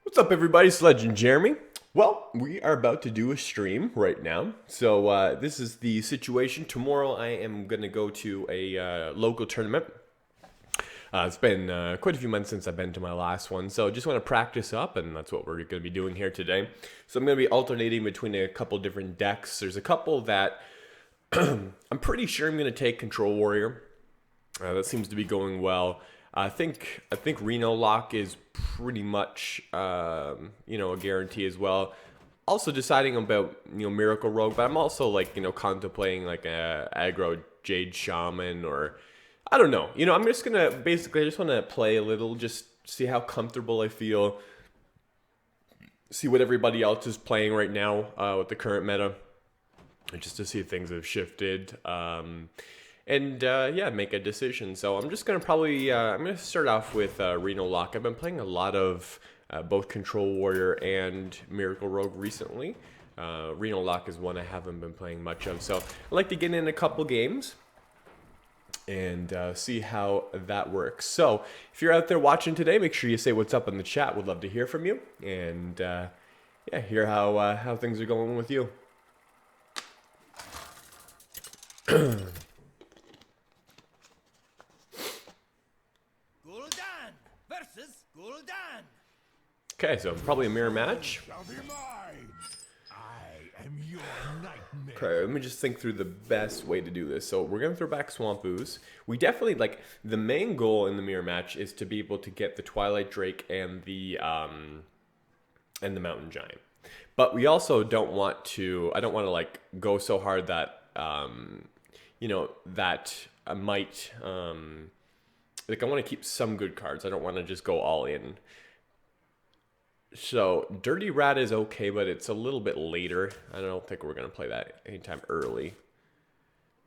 What's up, everybody? It's LegendJeremy. Well, we are about to do a stream right now. So this is the situation. Tomorrow I am going to go to a local tournament. It's been quite a few months since I've been to my last one, so just want to practice up, and that's what we're going to be doing here today. So I'm going to be alternating between a couple different decks. There's a couple that I'm pretty sure I'm going to take Control Warrior. That seems to be going well. I think Reno Warlock is pretty much a guarantee as well. Also deciding about Miracle Rogue, but I'm also contemplating like a Aggro Shaman, or I don't know. I'm just gonna basically I just want to play a little, just see how comfortable I feel, see what everybody else is playing right now with the current meta, and just to see if things have shifted. Yeah, make a decision. So I'm just gonna probably I'm gonna start off with Reno Warlock. I've been playing a lot of both Control Warrior and Miracle Rogue recently. Reno Warlock is one I haven't been playing much of, so I like to get in a couple games and see how that works. So if you're out there watching today, make sure you say what's up in the chat. Would love to hear from you, and yeah, hear how things are going with you. Okay, so probably a mirror match. Okay, let me just think through the best way to do this. So we're gonna throw back Swamp Ooze. We definitely, the main goal in the mirror match is to be able to get the Twilight Drake and the Mountain Giant. But we also don't want to, I don't want to go so hard that that I might I want to keep some good cards. I don't want to just go all in. So Dirty Rat is okay, but it's a little bit later. I don't think we're going to play that anytime early.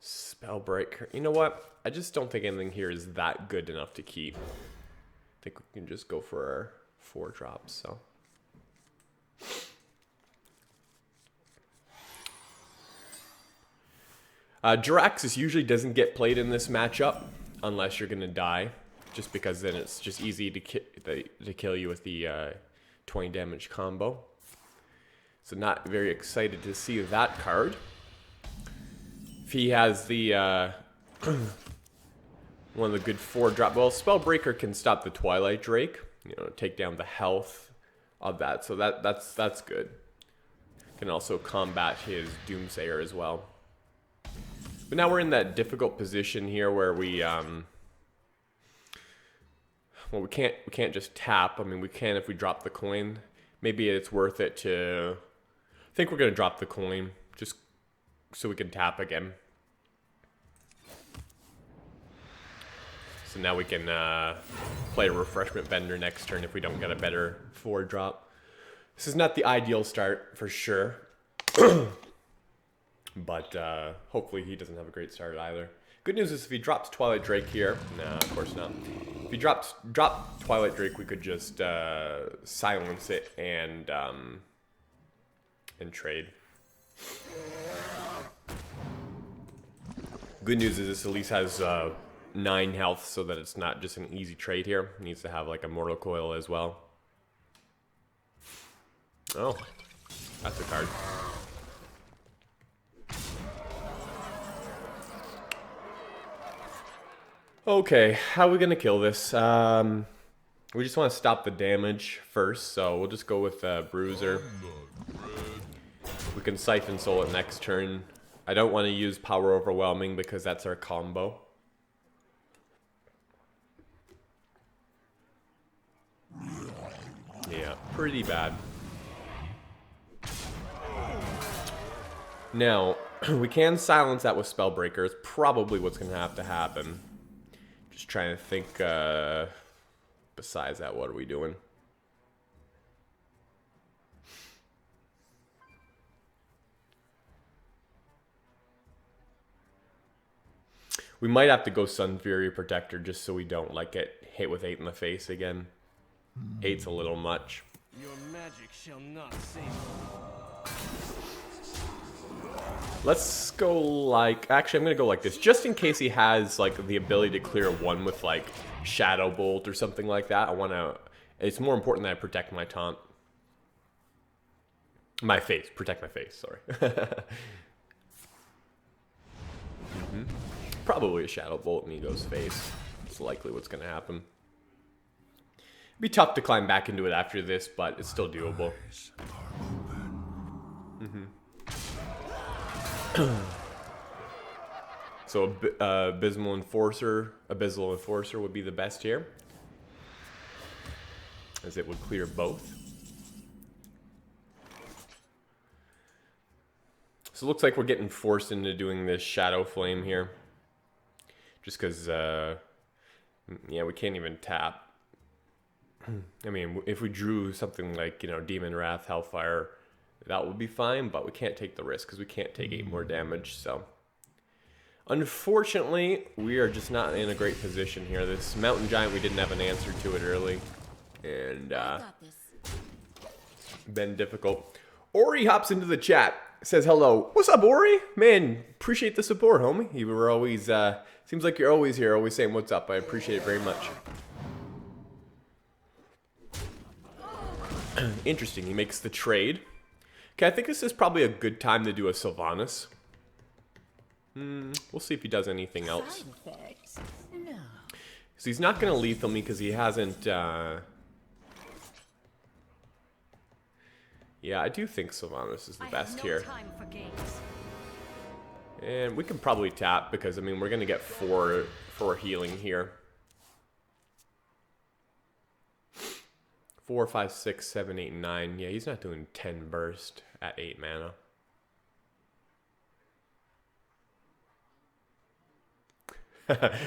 Spellbreaker. You know what? I just don't think anything here is that good enough to keep. I think we can just go for our 4 drops. So Jiraxis usually doesn't get played in this matchup unless you're going to die, just because then it's just easy to kill you with the 20 damage combo. So not very excited to see that card. If he has the one of the good 4 drop, well, Spellbreaker can stop the Twilight Drake, take down the health of that, so that's good. Can also combat his Doomsayer as well. But now we're in that difficult position here where we well, we can't just tap. I mean, we can if we drop the coin. Maybe it's worth it to... I think we're going to drop the coin just so we can tap again. So now we can play a Refreshment Bender next turn if we don't get a better 4 drop. This is not the ideal start, for sure. But hopefully he doesn't have a great start either. Good news is if he drops Twilight Drake here... No, of course not. If he drop Twilight Drake, we could just silence it and trade. Good news is this at least has 9 health, so that it's not just an easy trade here. It needs to have like a Mortal Coil as well. Oh, that's a card. Okay, how are we gonna kill this? We just want to stop the damage first, so we'll just go with Bruiser. We can Siphon Soul it next turn. I don't want to use Power Overwhelming because that's our combo. Yeah, pretty bad. Now, we can silence that with Spellbreaker. It's probably what's gonna have to happen. Just trying to think, besides that, what are we doing? We might have to go Sun Fury Protector just so we don't get hit with 8 in the face again. 8's a little much. Your magic shall not save. Let's go actually I'm gonna go like this, just in case he has the ability to clear 1 with Shadow Bolt or something like that. It's more important that I protect my taunt. My face. Protect my face, sorry. Probably a Shadow Bolt in Ego's face. It's likely what's going to happen. It'd be tough to climb back into it after this, but it's still doable. So Abyssal Enforcer would be the best here, as it would clear both. So it looks like we're getting forced into doing this Shadow Flame here. Just because, yeah, we can't even tap. I mean, if we drew something like, you know, Demon Wrath, Hellfire, that would be fine, but we can't take the risk because we can't take 8 more damage, so. Unfortunately, we are just not in a great position here. This Mountain Giant, we didn't have an answer to it early, and been difficult. Ori hops into the chat, says hello. What's up, Ori? Man, appreciate the support, homie. You were always, seems like you're always here, always saying what's up. I appreciate it very much. Interesting, he makes the trade. Okay, I think this is probably a good time to do a Sylvanas. We'll see if he does anything else. No. So he's not going to lethal me because he hasn't... Yeah, I do think Sylvanas is the best here. And we can probably tap because, I mean, we're going to get 4 healing here. 4, 5, 6, 7, 8, 9. Yeah, he's not doing 10 burst at 8 mana.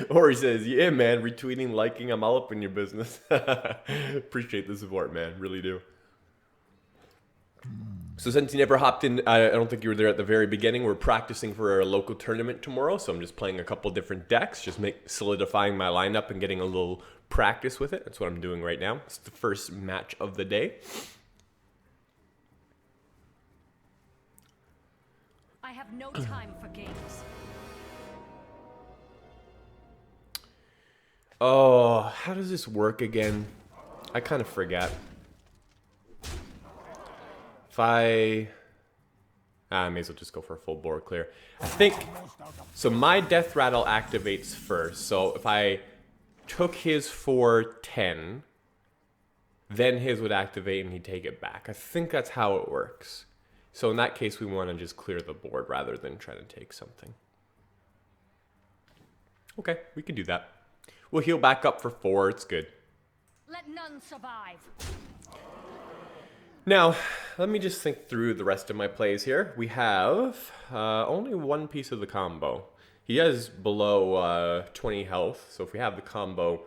Or he says, yeah, man, retweeting, liking, I'm all up in your business. Appreciate the support, man. Really do. So since you never hopped in, I don't think you were there at the very beginning, we're practicing for our local tournament tomorrow. So I'm just playing a couple different decks, just solidifying my lineup and getting a little practice with it. That's what I'm doing right now. It's the first match of the day. I have no time for games. Oh, how does this work again? I kind of forget. If I may as well just go for a full board clear. I think, so my Death Rattle activates first. So if I took his for 10, then his would activate and he'd take it back. I think that's how it works. So in that case, we want to just clear the board rather than trying to take something. Okay, we can do that. We'll heal back up for 4. It's good. Let none survive. Now, let me just think through the rest of my plays here. We have only one piece of the combo. He has below 20 health, so if we have the combo,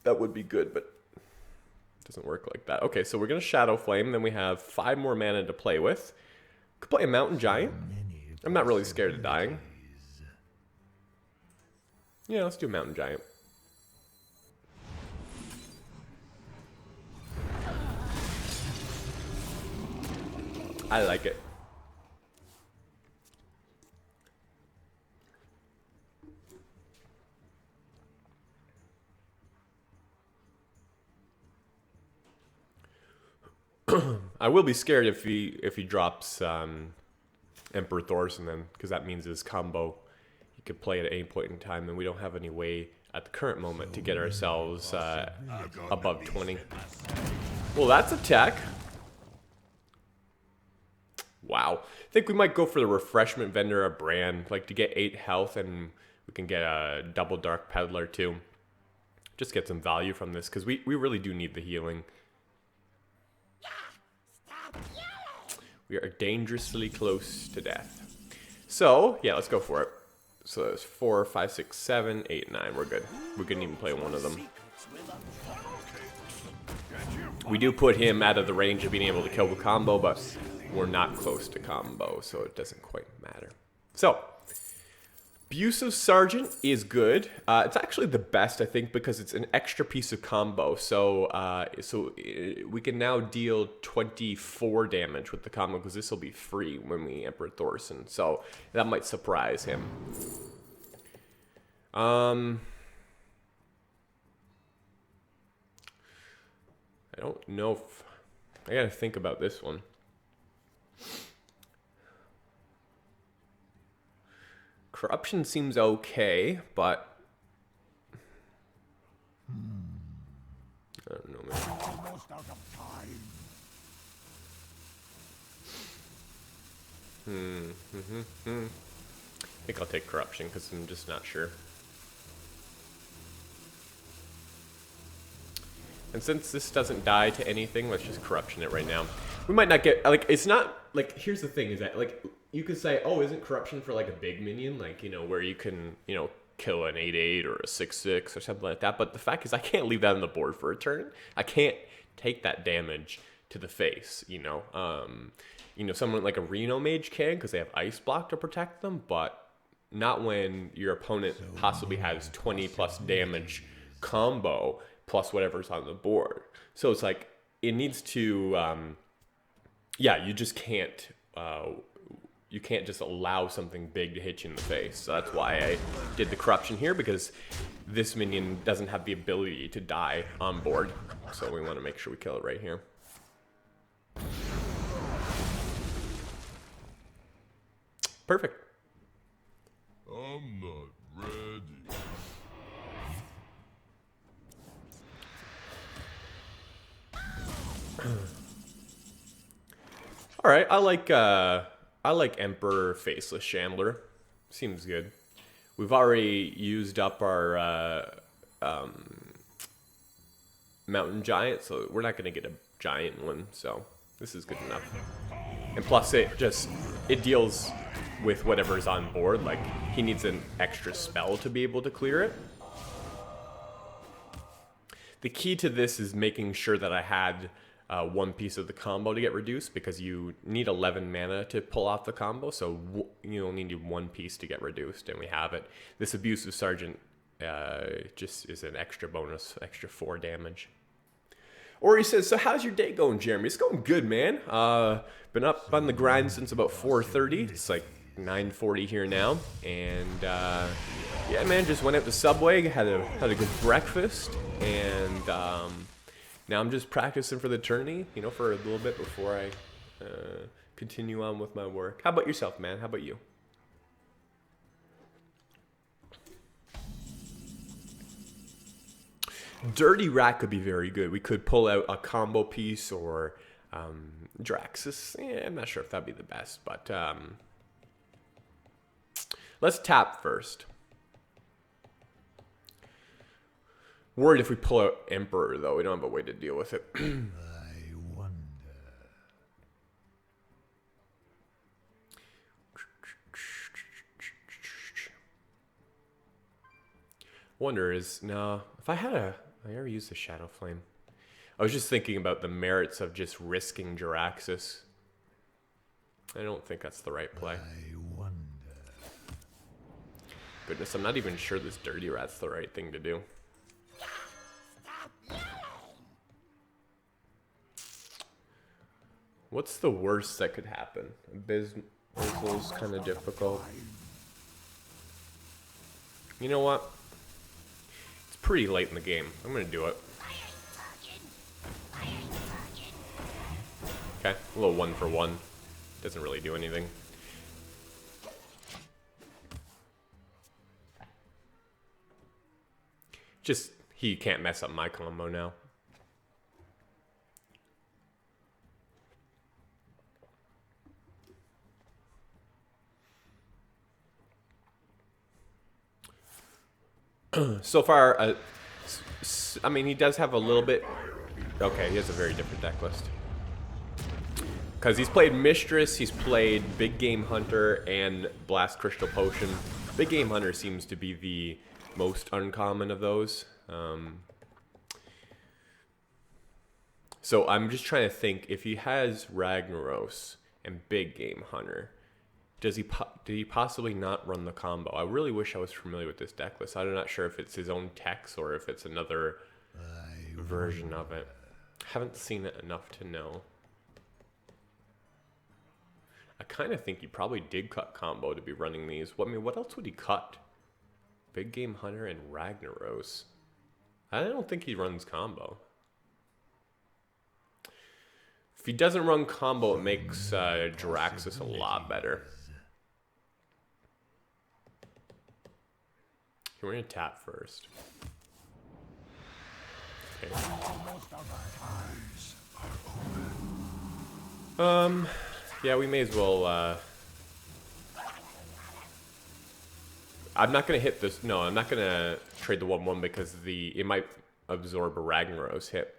that would be good, but it doesn't work like that. Okay, so we're going to Shadow Flame, then we have 5 more mana to play with. Could play a Mountain Giant. I'm not really scared of dying. Yeah, let's do Mountain Giant. I like it. I will be scared if he drops Emperor Thorson then, because that means his combo he could play at any point in time, and we don't have any way at the current moment to get ourselves above 20. Well, that's a tech. Wow. I think we might go for the Refreshment Vendor, a brand, like to get 8 health, and we can get a double Dark Peddler too. Just get some value from this, because we really do need the healing. We are dangerously close to death. So, yeah, let's go for it. So there's 4, 5, 6, 7, 8, 9. We're good. We couldn't even play one of them. We do put him out of the range of being able to kill the combo, but we're not close to combo, so it doesn't quite matter. So, Abusive Sergeant is good. It's actually the best, I think, because it's an extra piece of combo. So, we can now deal 24 damage with the combo, because this will be free when we Emperor Thorson. So, that might surprise him. I don't know if... I gotta think about this one. Corruption seems okay, but I don't know, man. Almost out of time. I think I'll take Corruption because I'm just not sure. And since this doesn't die to anything, let's just Corruption it right now. We might not get, like, it's not, like, here's the thing is that, like, you could say, oh, isn't Corruption for, like, a big minion? Like, you know, where you can, you know, kill an 8/8 or a 6/6 or something like that. But the fact is I can't leave that on the board for a turn. I can't take that damage to the face, you know. You know, someone like a Reno mage can because they have Ice Block to protect them, but not when your opponent possibly has 20 plus damage combo plus whatever's on the board. So it's like, it needs to, yeah, you just can't, you can't just allow something big to hit you in the face. So that's why I did the Corruption here, because this minion doesn't have the ability to die on board. So we want to make sure we kill it right here. Perfect. I'm not ready. All right, I like Emperor Faceless Shambler. Seems good. We've already used up our Mountain Giant, so we're not going to get a giant one, so this is good enough. And plus it deals with whatever's on board. Like, he needs an extra spell to be able to clear it. The key to this is making sure that I had one piece of the combo to get reduced, because you need 11 mana to pull off the combo, so you only need one piece to get reduced, and we have it. This Abusive Sergeant just is an extra bonus, extra 4 damage. Or he says, so how's your day going, Jeremy? It's going good, man. Been up on the grind since about 4:30. It's like 9:40 here now, and yeah, man, just went out to Subway, had a good breakfast, and now I'm just practicing for the tourney, you know, for a little bit before I continue on with my work. How about yourself, man? How about you? Dirty Rat could be very good. We could pull out a combo piece or Draxus. I'm not sure if that'd be the best, but let's tap first. Worried if we pull out Emperor, though. We don't have a way to deal with it. I wonder. Wonder is, no, if I had a, I ever used the Shadow Flame. I was just thinking about the merits of just risking Jiraxis. I don't think that's the right play. I wonder. Goodness, I'm not even sure this Dirty Rat's the right thing to do. What's the worst that could happen? Abysmal's kind of difficult. You know what? It's pretty late in the game. I'm gonna do it. Okay, a little 1-for-1. Doesn't really do anything. Just, he can't mess up my combo now. So far, I mean, he does have a little bit... Okay, he has a very different deck list. Because he's played Mistress, he's played Big Game Hunter, and Blast Crystal Potion. Big Game Hunter seems to be the most uncommon of those. So I'm just trying to think, if he has Ragnaros and Big Game Hunter, did he possibly not run the combo? I really wish I was familiar with this deck list. I'm not sure if it's his own text or if it's another version of it. Haven't seen it enough to know. I kind of think he probably did cut combo to be running these. I mean, what else would he cut? Big Game Hunter and Ragnaros. I don't think he runs combo. If he doesn't run combo, it makes Jiraxis a lot better. we're gonna tap first. Okay. Yeah, we may as well, I'm not gonna hit this. No, I'm not gonna trade the 1/1 because it might absorb a Ragnaros hit.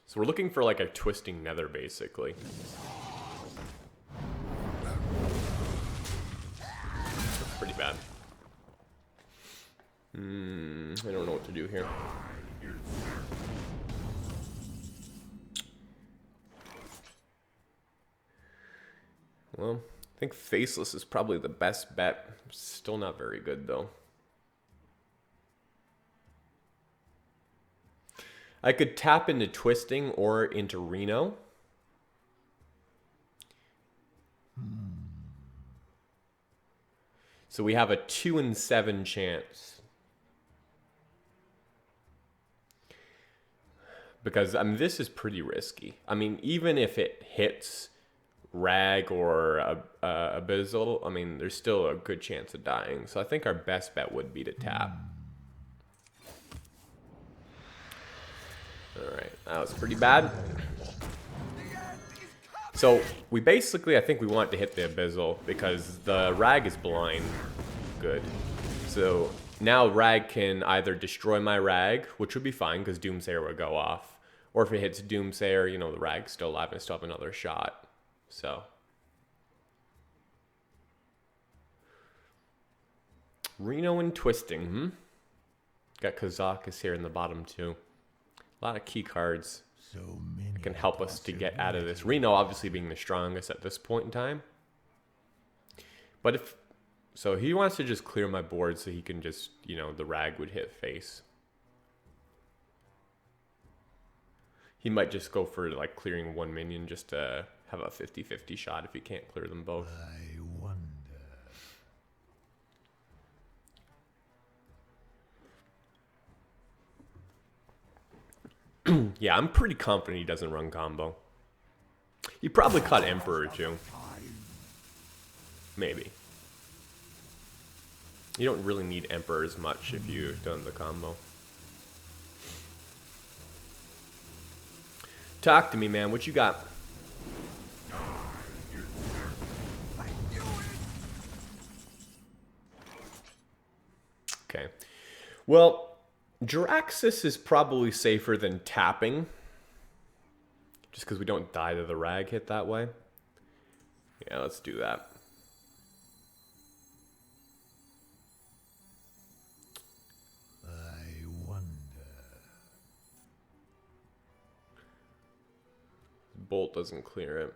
So we're looking for like a twisting nether, basically. That's pretty bad. I don't know what to do here. Well, I think Faceless is probably the best bet. Still not very good, though. I could tap into Twisting or into Reno. So we have a 2 in 7 chance. Because, I mean, this is pretty risky. I mean, even if it hits Rag or Abyssal, I mean, there's still a good chance of dying. So I think our best bet would be to tap. Alright, that was pretty bad. So, we basically, I think we want to hit the Abyssal because the Rag is blind. Good. So, now Rag can either destroy my Rag, which would be fine because Doomsayer would go off. Or if it hits Doomsayer, you know, the Rag's still alive and still have another shot. So. Reno and Twisting, Got Kazakus here in the bottom too. A lot of key cards So many that can help us to get out of this. Reno obviously being the strongest at this point in time. But if... So he wants to just clear my board so he can just, you know, the Rag would hit face. He might just go for like clearing 1 minion just to have a 50-50 shot if he can't clear them both. I wonder. Yeah, I'm pretty confident he doesn't run combo. He probably cut Emperor too. Maybe. You don't really need Emperor as much if you've done the combo. Talk to me, man. What you got? Okay. Well, Jiraxis is probably safer than tapping. Just because we don't die to the Rag hit that way. Yeah, let's do that. I wonder. Bolt doesn't clear it.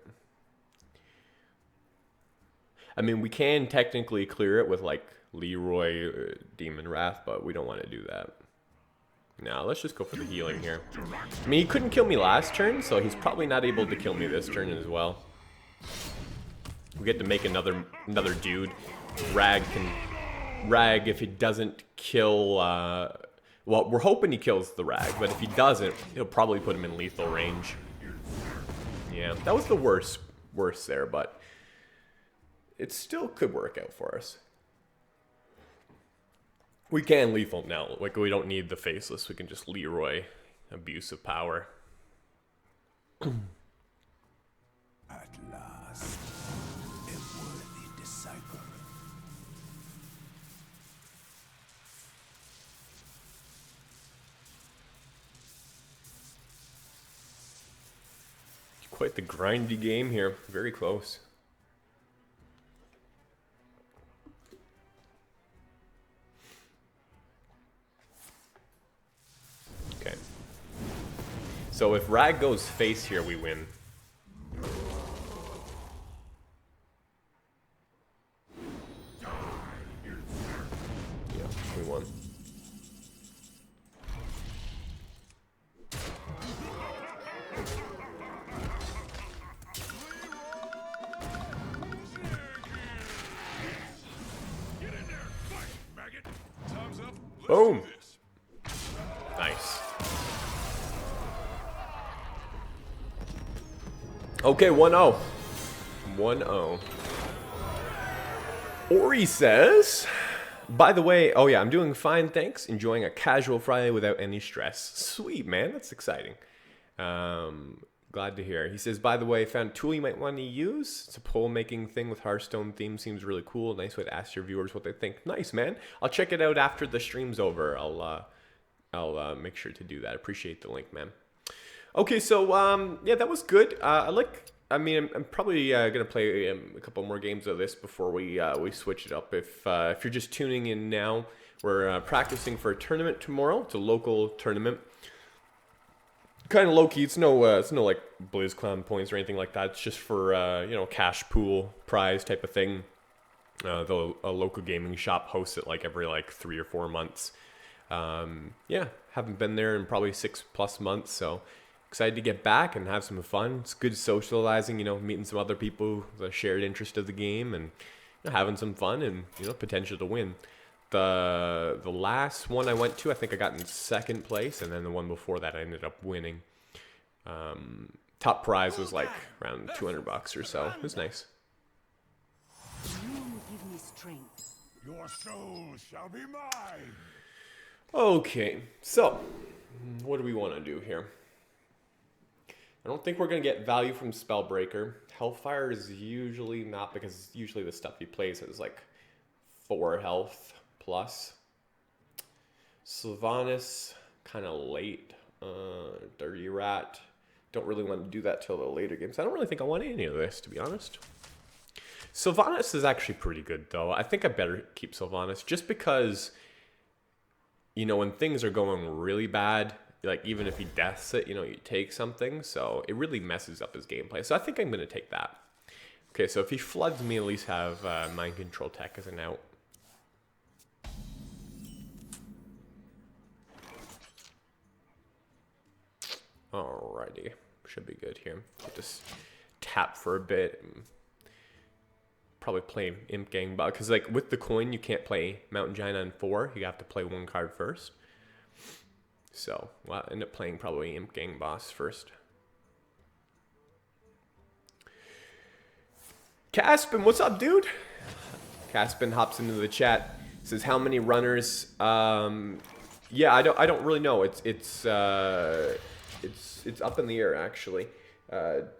I mean, we can technically clear it with like Leroy Demon Wrath, but we don't want to do that. Now, let's just go for the healing here. I mean, he couldn't kill me last turn, so he's probably not able to kill me this turn as well. We get to make another dude. Rag, if he doesnst kill... well, we're hoping he kills the Rag, but if he doesn't, he'll probably put him in lethal range. Yeah, that was the worst there, but it still could work out for us. We can lethal now. Like, we don't need the Faceless. We can just Leroy abuse of power. At last, a worthy disciple. Quite the grindy game here. Very close. Okay. So if Rag goes face here, we win. Yeah, we won. Boom! Nice. Okay, 1-0. 1-0. Ori says, by the way, oh yeah, I'm doing fine, thanks. Enjoying a casual Friday without any stress. Sweet, man. That's exciting. Glad to hear. He says, by the way, found a tool you might want to use. It's a poll-making thing with Hearthstone theme. Seems really cool. Nice way to ask your viewers what they think. Nice, man. I'll check it out after the stream's over. I'll make sure to do that. Appreciate the link, man. Okay, so, yeah, that was good. I'm probably gonna play a couple more games of this before we switch it up. If you're just tuning in now, we're practicing for a tournament tomorrow. It's a local tournament, kind of low key. It's no like BlizzCon points or anything like that. It's just for cash pool prize type of thing. A local gaming shop hosts it like every 3 or 4 months. Yeah, haven't been there in probably 6+ months, so. Excited to get back and have some fun. It's good socializing, meeting some other people with a shared interest of the game and having some fun and, potential to win. The last one I went to, I think I got in 2nd place, and then the one before that I ended up winning. Top prize was like around $200 or so. It was nice. You give me strength. Your soul shall be mine. Okay, so what do we want to do here? I don't think we're going to get value from Spellbreaker. Hellfire is usually not, because usually the stuff he plays is like 4 health plus. Sylvanas, kind of late. Dirty Rat. Don't really want to do that till the later games. I don't really think I want any of this, to be honest. Sylvanas is actually pretty good, though. I think I better keep Sylvanas, just because, when things are going really bad, like, even if he deaths it, you take something. So it really messes up his gameplay. So I think I'm going to take that. Okay, so if he floods me, at least have Mind Control Tech as an out. Alrighty. Should be good here. I'll just tap for a bit. And probably play Imp Gang Bot. Because, with the coin, you can't play Mountain Giant on 4. You have to play 1 card first. So, I'll end up playing probably Imp Gang Boss first. Caspin, what's up, dude? Caspin hops into the chat. Says, how many runners? Yeah, I don't really know. It's up in the air, actually.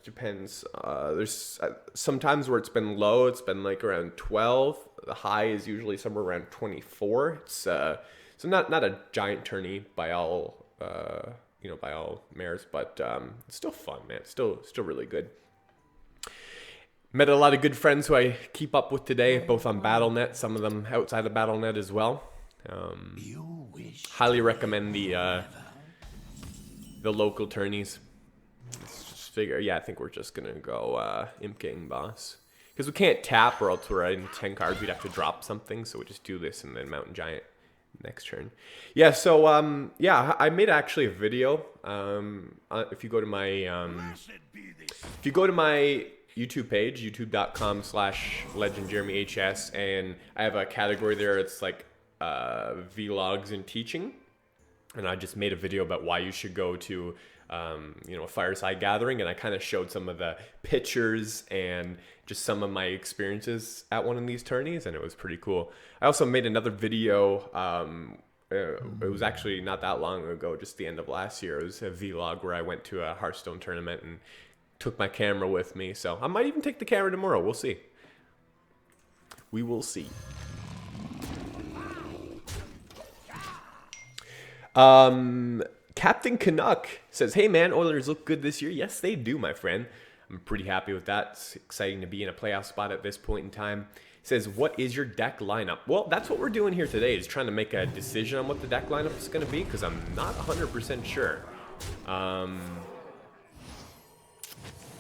Depends. There's sometimes where it's been low. It's been like around 12. The high is usually somewhere around 24. It's so not a giant tourney by all by all mares, but it's still fun, man. It's still really good. Met a lot of good friends who I keep up with today, both on BattleNet, some of them outside of BattleNet as well. Highly recommend the local tourneys. Let's just figure. Yeah, I think we're just gonna go Imp Gang Boss, because we can't tap, or else we're in 10 cards. We'd have to drop something, so we just do this and then Mountain Giant next turn. Yeah, so yeah, I made actually a video. If you go to my YouTube page, youtube.com/LegendJeremyHS, and I have a category there. It's like vlogs and teaching, and I just made a video about why you should go to a fireside gathering, and I kind of showed some of the pictures and just some of my experiences at one of these tourneys, and it was pretty cool. I also made another video. It was actually not that long ago, just the end of last year. It was a vlog where I went to a Hearthstone tournament and took my camera with me. So I might even take the camera tomorrow. We'll see. We will see. Captain Canuck says, hey man, Oilers look good this year. Yes, they do, my friend. I'm pretty happy with that. It's exciting to be in a playoff spot at this point in time. Says, what is your deck lineup? Well, that's what we're doing here today, is trying to make a decision on what the deck lineup is going to be, because I'm not 100% sure.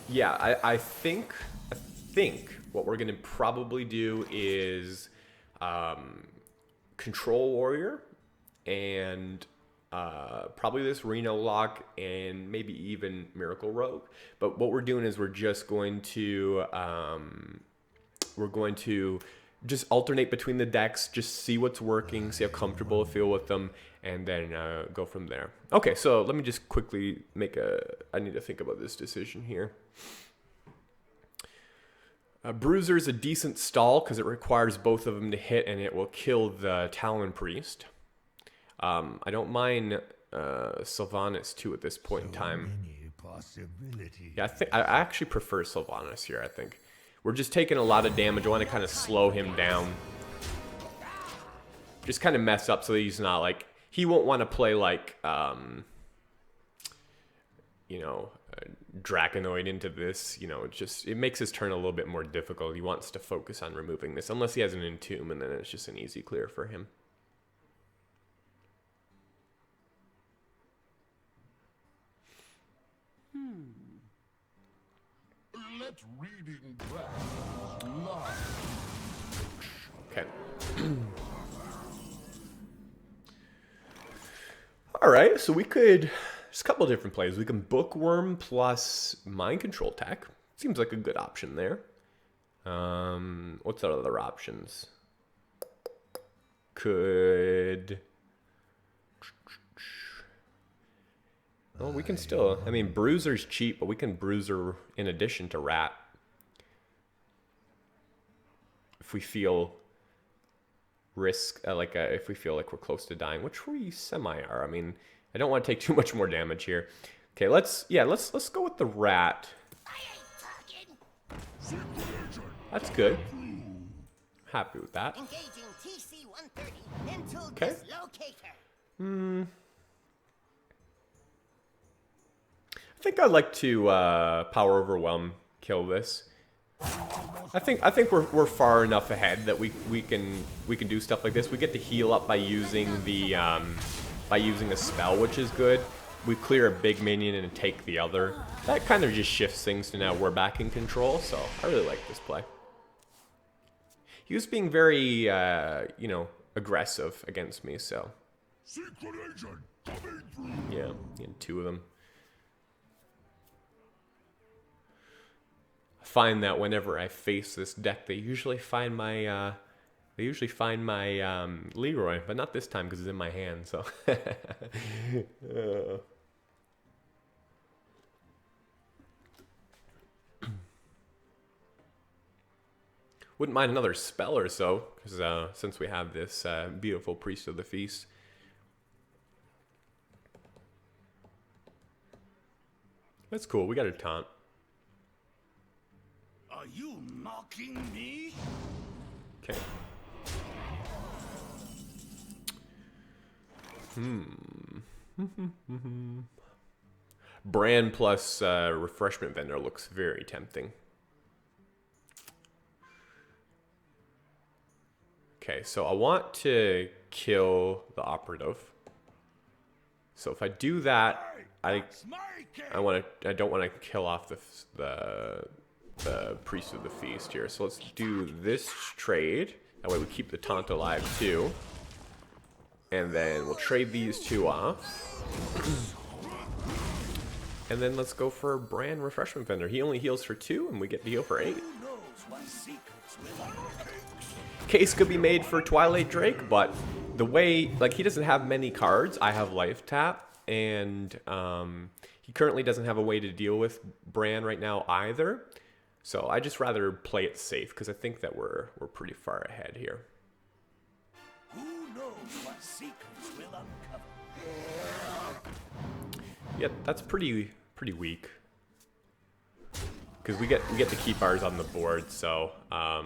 Yeah, I think what we're going to probably do is Control Warrior and probably this Reno Lock and maybe even Miracle Rogue. But what we're doing is we're just going to just alternate between the decks, just see what's working, see how comfortable I feel with them, and then go from there. Okay, so let me just quickly I need to think about this decision here. Bruiser is a decent stall because it requires both of them to hit and it will kill the Talon Priest. I don't mind Sylvanas too at this point in time. Yeah, I actually prefer Sylvanas here, I think. We're just taking a lot of damage. I want to kind of slow him down. Just kind of mess up so that he's not like... He won't want to play like, you know, Draconoid into this. You know, it makes his turn a little bit more difficult. He wants to focus on removing this. Unless he has an Entomb, and then it's just an easy clear for him. Let reading practice lie. Okay. All right, so we could... There's a couple different plays. We can Bookworm plus Mind Control Tech. Seems like a good option there. What's our other options? Could... Well, we can still... I mean, Bruiser's cheap, but we can Bruiser in addition to Rat. If we feel if we feel like we're close to dying, which we semi are. I mean, I don't want to take too much more damage here. Okay, let's go with the Rat. That's good. Happy with that. Okay. I think I'd like to Power Overwhelm kill this. I think we're far enough ahead that we can do stuff like this. We get to heal up by using a spell, which is good. We clear a big minion and take the other. That kind of just shifts things to now we're back in control. So I really like this play. He was being very you know, aggressive against me. So yeah, he had two of them. Find that whenever I face this deck, they usually find my Leroy, but not this time because it's in my hand. So wouldn't mind another spell or so, because since we have this beautiful Priest of the Feast. That's cool. We got a taunt. Are you mocking me? Okay. Brand plus Refreshment Vendor looks very tempting. Okay, so I want to kill the Operative. So if I do that, I don't want to kill off the Priest of the Feast here. So let's do this trade. That way we keep the taunt alive too. And then we'll trade these two off. And then let's go for Brand Refreshment Vendor. He only heals for 2 and we get to heal for 8. Case could be made for Twilight Drake, but the way, like, he doesn't have many cards. I have Life Tap, and he currently doesn't have a way to deal with Bran right now either. So I just rather play it safe because I think that we're pretty far ahead here. Who knows what secrets will uncover? Yeah, that's pretty weak. Because we get to keep ours on the board, so yeah,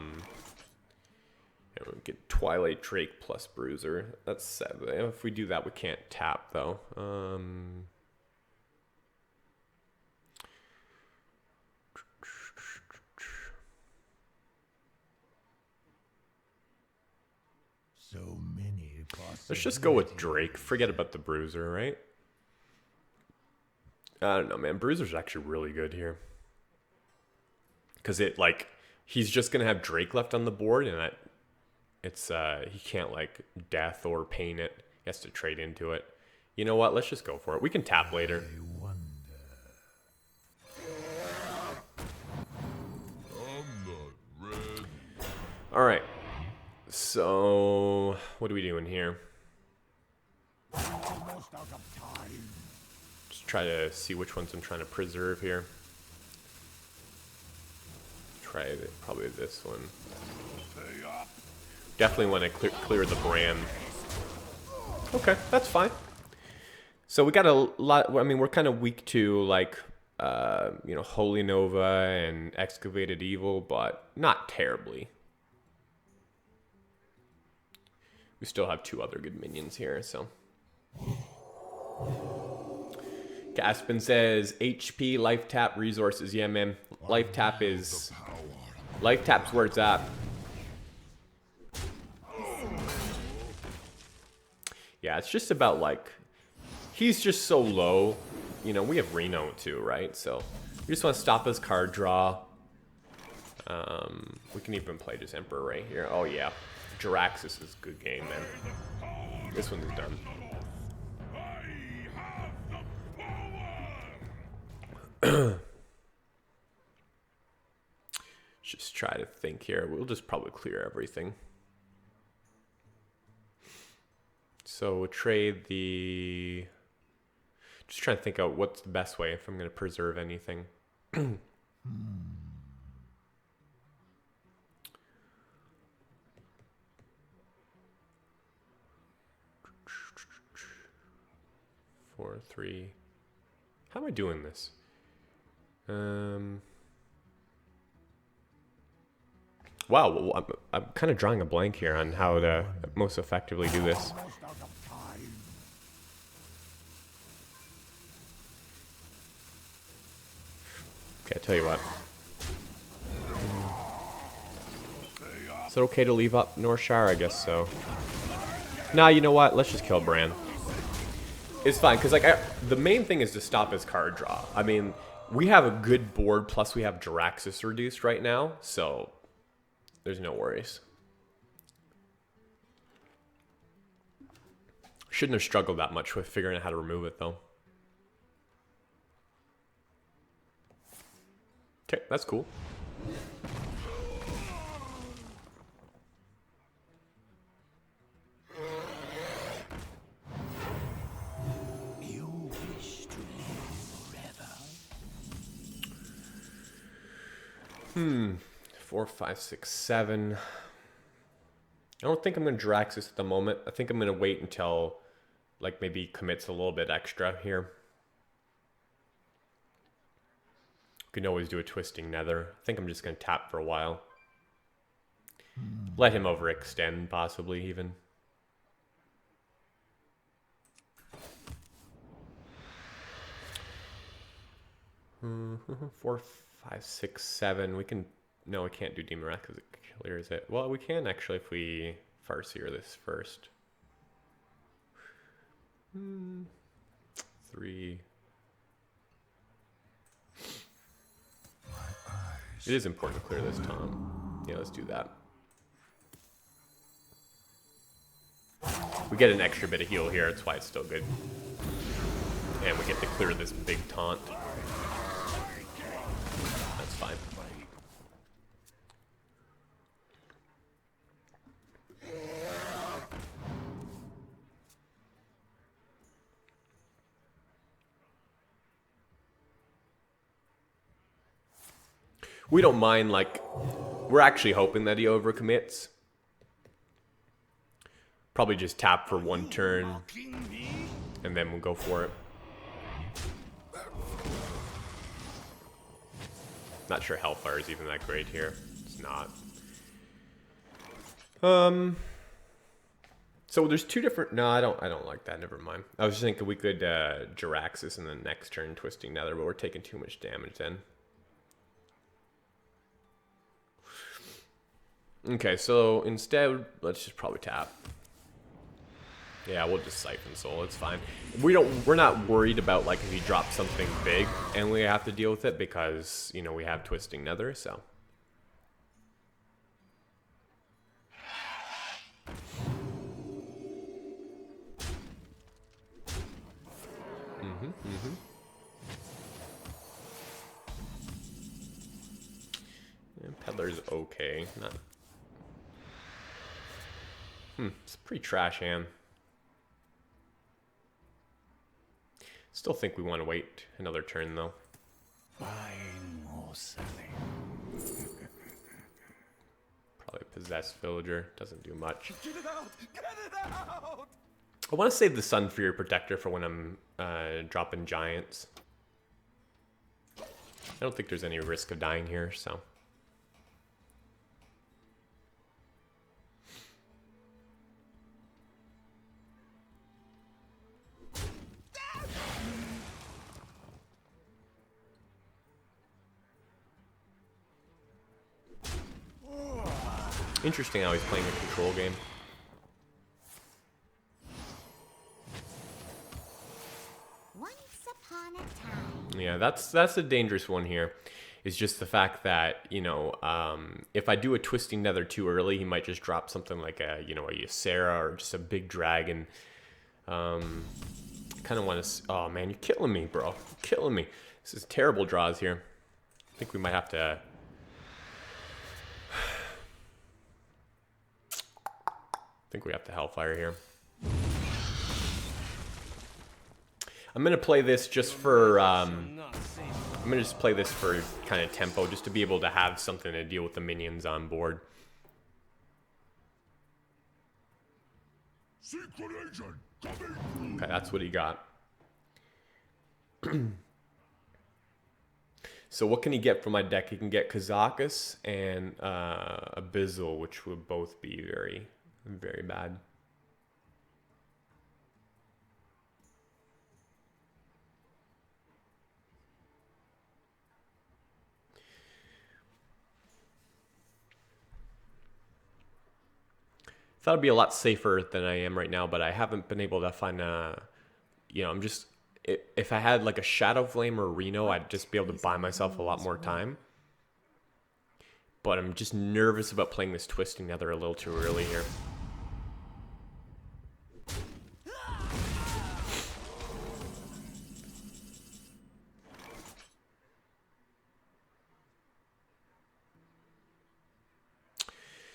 we get Twilight Drake plus Bruiser. That's 7. If we do that, we can't tap though. So many possibilities. Let's just go with Drake. Forget about the Bruiser, right? I don't know, man. Bruiser's actually really good here. Because it, like, he's just going to have Drake left on the board, and it's, he can't, like, death or pain it. He has to trade into it. You know what? Let's just go for it. We can tap later. Alright. So, what are we doing here? Just try to see which ones I'm trying to preserve here. try probably this one. Definitely want to clear the brand. Okay, that's fine. So we got a lot. I mean, we're kind of weak to like, you know, Holy Nova and Excavated Evil, but not terribly. We still have 2 other good minions here, so. Caspin says HP, life tap, resources. Yeah, man. Life tap's where it's at. Yeah, it's just about like, he's just so low. You know, we have Reno too, right? So we just want to stop his card draw. We can even play this Emperor right here. Oh yeah, Jiraxis is a good game, man. This one's done. Just try to think here. We'll just probably clear everything. So we'll trade the... Just trying to think out what's the best way if I'm going to preserve anything. 4, 3. How am I doing this? Wow, well, I'm kind of drawing a blank here on how to most effectively do this. Okay, I tell you what. Is it okay to leave up Northshire? I guess so. Nah, you know what? Let's just kill Bran. It's fine, because like the main thing is to stop his card draw. I mean, we have a good board, plus we have Jiraxis reduced right now, so there's no worries. Shouldn't have struggled that much with figuring out how to remove it, though. Okay, that's cool. You wish to live forever? 4, 5, 6, 7. I don't think I'm going to Jiraxis at the moment. I think I'm going to wait until, like, maybe commits a little bit extra here. We can always do a Twisting Nether. I think I'm just going to tap for a while. Let him overextend, possibly, even. Mm-hmm. 4, 5, 6, 7. We can... No, we can't do Demon Wrath because it clears it. Well, we can actually if we Farseer this first. 3. It is important to clear this, Tom. Yeah, let's do that. We get an extra bit of heal here, that's why it's still good. And we get to clear this big taunt. That's fine. We don't mind, like, we're actually hoping that he overcommits. Probably just tap for 1 turn, and then we'll go for it. Not sure Hellfire is even that great here. It's not. So there's 2 different... No, I don't like that. Never mind. I was just thinking we could Jiraxis and then next turn Twisting Nether, but we're taking too much damage then. Okay, so instead, let's just probably tap. Yeah, we'll just Siphon Soul, it's fine. We're not worried about, like, if he drops something big and we have to deal with it because, you know, we have Twisting Nether, so. Yeah, Peddler's okay, not... it's a pretty trash hand. Still think we want to wait another turn, though. Buying or selling? Possessed Villager. Doesn't do much. Get it out! Get it out! I want to save the Sun Fury Protector for when I'm dropping Giants. I don't think there's any risk of dying here, so... Interesting how he's playing a control game. Once upon a time. Yeah, that's a dangerous one here. It's just the fact that, you know, if I do a Twisting Nether too early, he might just drop something like a, you know, a Ysera or just a big dragon. Kind of want to... Oh, man, you're killing me, bro. You're killing me. This is terrible draws here. I think we might have to... I think we have to Hellfire here. I'm gonna play this just for I'm gonna just play this for kind of tempo, just to be able to have something to deal with the minions on board. Okay, that's what he got. So what can he get from my deck? He can get Kazakus and Abyssal, which would both be very, very bad. Thought it'd be a lot safer than I am right now, but I haven't been able to find a, you know, I'm just, if I had like a Shadow Flame or Reno, I'd just be able to buy myself a lot more time. But I'm just nervous about playing this Twisting Nether a little too early here.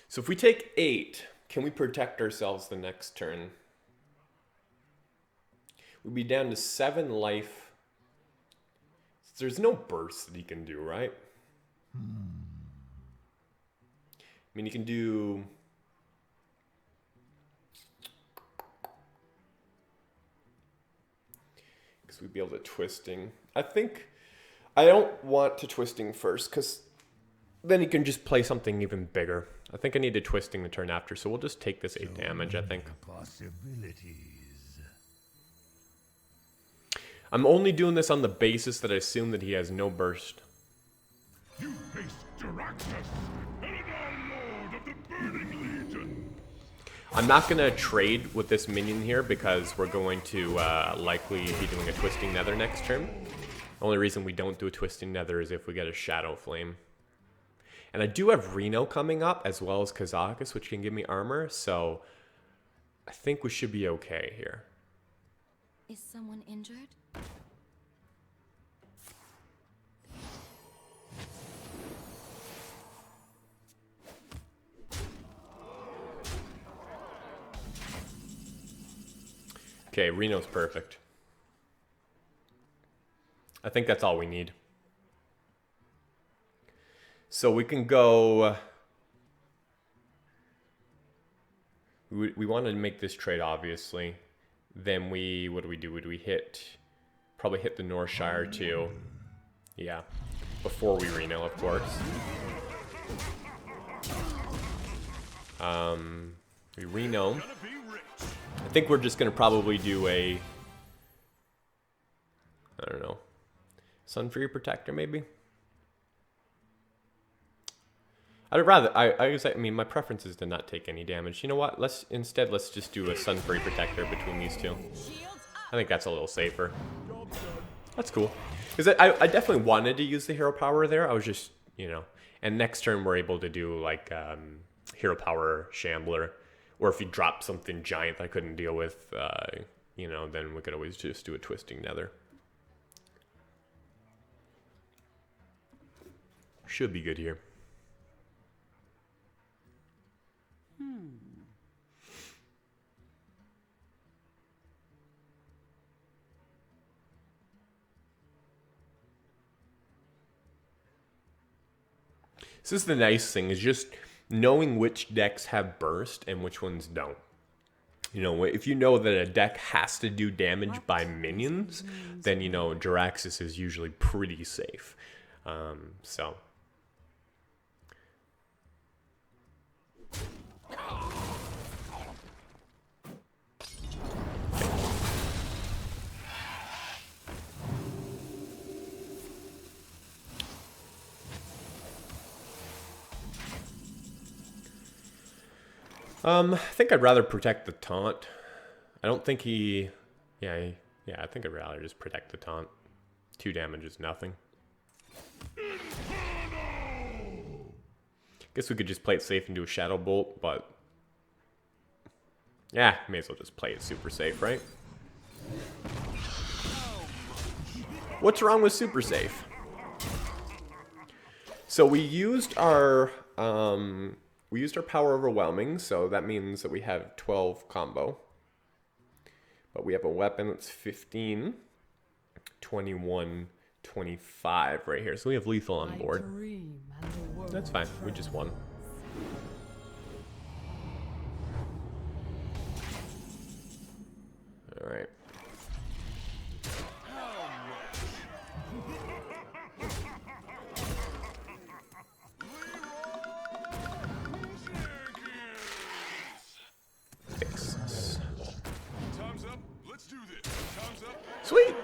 So if we take 8, can we protect ourselves the next turn? We'd be down to 7 life. There's no burst that he can do, right? I mean, he can do... Because we'd be able to Twisting. I think... I don't want to Twisting first, because then he can just play something even bigger. I think I need to Twisting the turn after, so we'll just take this 8 damage, I think. Possibilities. I'm only doing this on the basis that I assume that he has no burst. You face Daraxus, Eladar Lord of the Burning Legion. I'm not going to trade with this minion here because we're going to likely be doing a Twisting Nether next turn. The only reason we don't do a Twisting Nether is if we get a Shadow Flame. And I do have Reno coming up as well as Kazakus, which can give me armor, so I think we should be okay here. Is someone injured? Okay, Reno's perfect. I think that's all we need. So we can go... We want to make this trade, obviously. Then we... What do we do? Would we hit... Probably hit the Northshire, too. Yeah. Before we Reno, of course. We Reno. I think we're just going to probably do a... I don't know. Sun Fury Protector, maybe? I'd rather, I mean, my preference is to not take any damage. You know what? Let's just do a Sun Fury Protector between these two. I think that's a little safer. That's cool. Because I definitely wanted to use the hero power there. I was just, you know. And next turn we're able to do like hero power Shambler. Or if he dropped something giant that I couldn't deal with, you know, then we could always just do a Twisting Nether. Should be good here. This is the nice thing, is just knowing which decks have burst and which ones don't. You know, if you know that a deck has to do damage by minions, then, you know, Jiraxis is usually pretty safe. So. I think I'd rather protect the taunt. I don't think he... Yeah, I think I'd rather just protect the taunt. 2 damage is nothing. Guess we could just play it safe and do a Shadow Bolt, but... Yeah, may as well just play it super safe, right? What's wrong with super safe? So we used our... We used our power overwhelming, so that means that we have 12 combo. But we have a weapon that's 15, 21, 25 right here. So we have lethal on board. That's fine. We just won. All right. Sweet.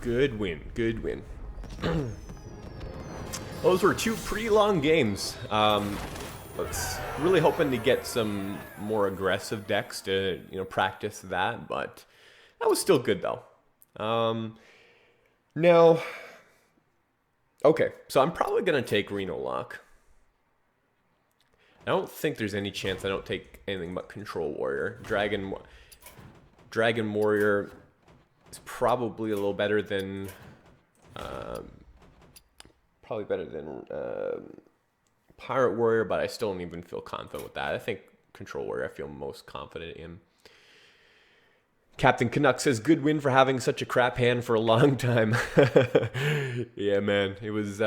Good win. Good win. Those were 2 pretty long games. Was really hoping to get some more aggressive decks to, you know, practice that, but that was still good though. Now, okay, so I'm probably gonna take Reno Warlock. I don't think there's any chance I don't take anything but Control Warrior. Dragon Warrior is probably a little better than, Pirate Warrior, but I still don't even feel confident with that. I think Control Warrior I feel most confident in. Captain Canuck says, good win for having such a crap hand for a long time. Yeah, man, it was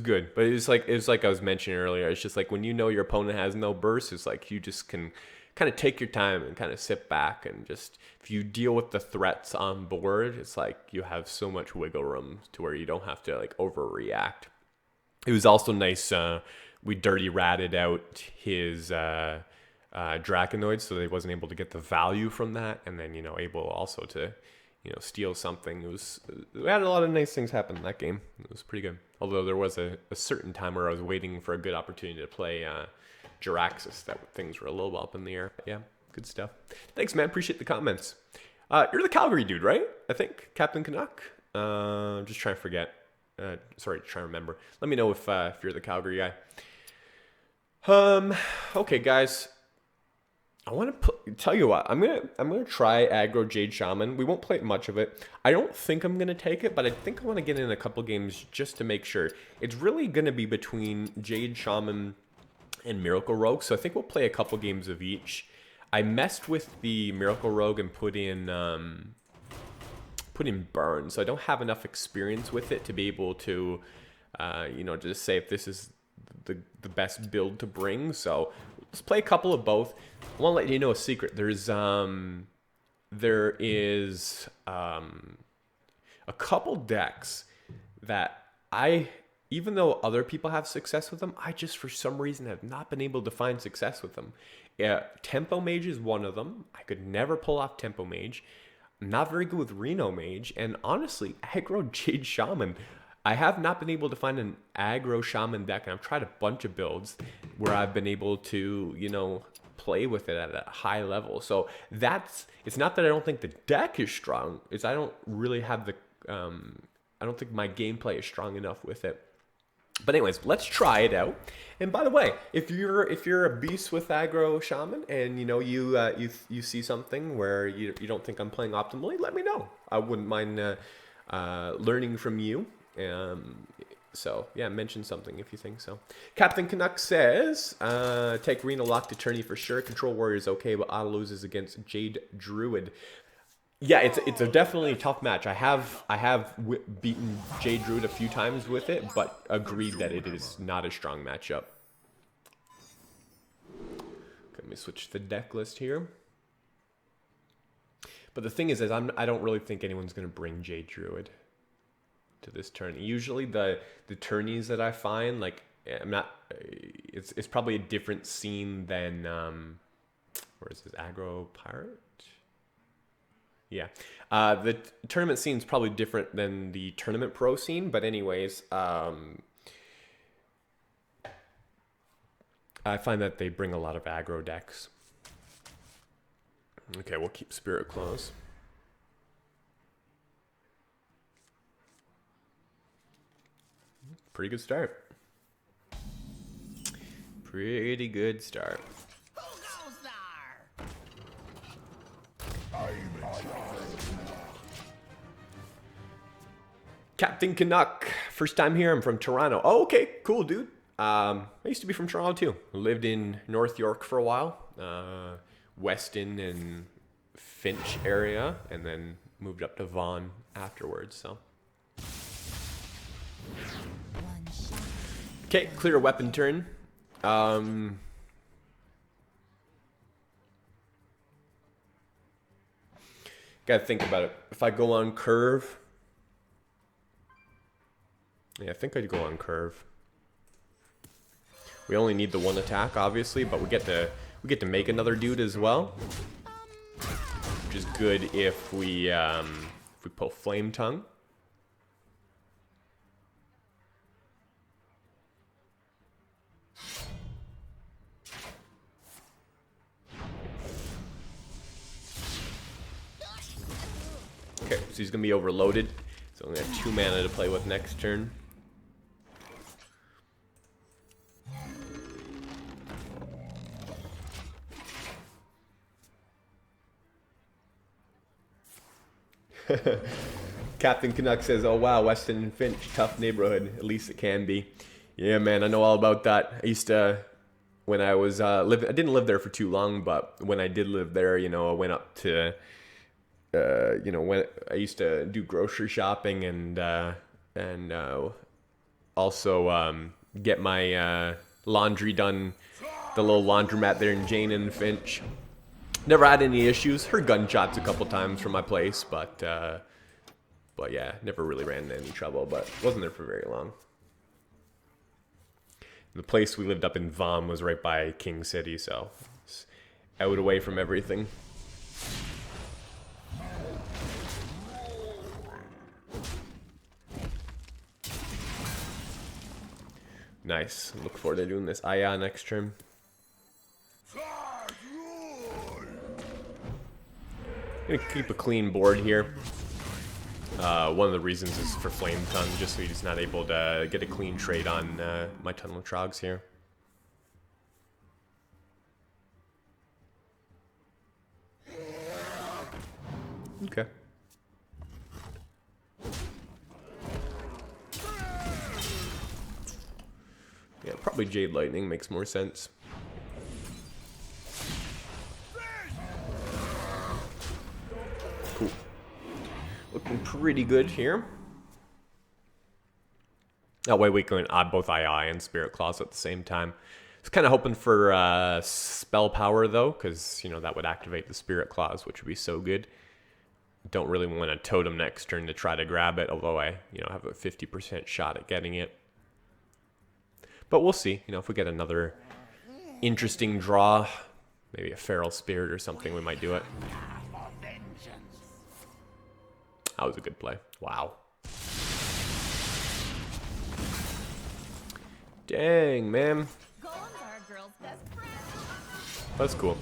good. But it was like I was mentioning earlier. It's just like when you know your opponent has no burst, it's like you just can kind of take your time and kind of sit back and just, if you deal with the threats on board, it's like you have so much wiggle room to where you don't have to like overreact. It was also nice, we dirty ratted out his Draconoid, so that he wasn't able to get the value from that, and then, you know, able also to, you know, steal something. We had a lot of nice things happen in that game. It was pretty good. Although there was a certain time where I was waiting for a good opportunity to play Jiraxis, that things were a little up in the air. But yeah, good stuff. Thanks, man. Appreciate the comments. You're the Calgary dude, right? I think Captain Canuck. Just trying to forget. Sorry, trying to remember. Let me know if you're the Calgary guy. Okay, guys. I want to tell you what. I'm gonna try Aggro Jade Shaman. We won't play much of it. I don't think I'm gonna take it, but I think I want to get in a couple games just to make sure. It's really gonna be between Jade Shaman and Miracle Rogue, so I think we'll play a couple games of each. I messed with the Miracle Rogue and put in Burn, so I don't have enough experience with it to be able to, you know, just say if this is the best build to bring. So let's play a couple of both. I want to let you know a secret. There is a couple decks that even though other people have success with them, I just for some reason have not been able to find success with them. Yeah, Tempo Mage is one of them. I could never pull off Tempo Mage. I'm not very good with Reno Mage, and honestly, Aggro Jade Shaman. I have not been able to find an Aggro Shaman deck, and I've tried a bunch of builds where I've been able to, you know, play with it at a high level. So it's not that I don't think the deck is strong. It's I don't really have the, I don't think my gameplay is strong enough with it. But anyways, let's try it out. And by the way, if you're a beast with Aggro Shaman and you know you see something where you don't think I'm playing optimally, let me know. I wouldn't mind learning from you. So yeah, mention something if you think so. Captain Canuck says, take Reno Warlock to tourney for sure. Control Warrior is okay, but auto loses against Jade Druid. Yeah, it's a definitely tough match. I have beaten Jade Druid a few times with it, but agreed that it is not a strong matchup. Let me switch the deck list here. But the thing is I don't really think anyone's gonna bring Jade Druid to this tourney. Usually the tourneys that I find, like, I'm not. It's probably a different scene than where is this, Aggro Pirate? Yeah, the tournament scene is probably different than the tournament pro scene. But anyways, I find that they bring a lot of aggro decks. Okay, we'll keep Spirit Claws. Pretty good start. Pretty good start. Who goes there? Captain Canuck, first time here. I'm from Toronto. Oh, okay, cool, dude. I used to be from Toronto too. Lived in North York for a while, Weston and Finch area, and then moved up to Vaughan afterwards. So, okay, clear a weapon turn. Gotta think about it. If I go on curve, yeah, I think I'd go on curve. We only need the one attack, obviously, but we get to make another dude as well, which is good if we pull Flame Tongue. Okay, so he's gonna be overloaded. So I'm gonna have 2 mana to play with next turn. Captain Canuck says, "Oh wow, Weston and Finch, tough neighborhood. At least it can be." Yeah, man, I know all about that. I used to, when I was I didn't live there for too long, but when I did live there, you know, I went up to, you know, when I used to do grocery shopping and also get my laundry done, the little laundromat there in Jane and Finch. Never had any issues. Heard gunshots a couple times from my place, but yeah, never really ran into any trouble. But wasn't there for very long. The place we lived up in Vaughan was right by King City, so it's out away from everything. Nice. Look forward to doing this Aya next turn. Gonna keep a clean board here. One of the reasons is for Flame Tongue, just so he's not able to get a clean trade on my Tunnel of Trogs here. Okay. Yeah, probably Jade Lightning makes more sense. Cool. Looking pretty good here. That way we can add both II and Spirit Claws at the same time. I was kind of hoping for Spell Power though, because you know that would activate the Spirit Claws, which would be so good. Don't really want to Totem next turn to try to grab it, although I have a 50% shot at getting it. But we'll see. You know, if we get another interesting draw, maybe a Feral Spirit or something, we might do it. That was a good play. Wow. Dang, man. That's cool.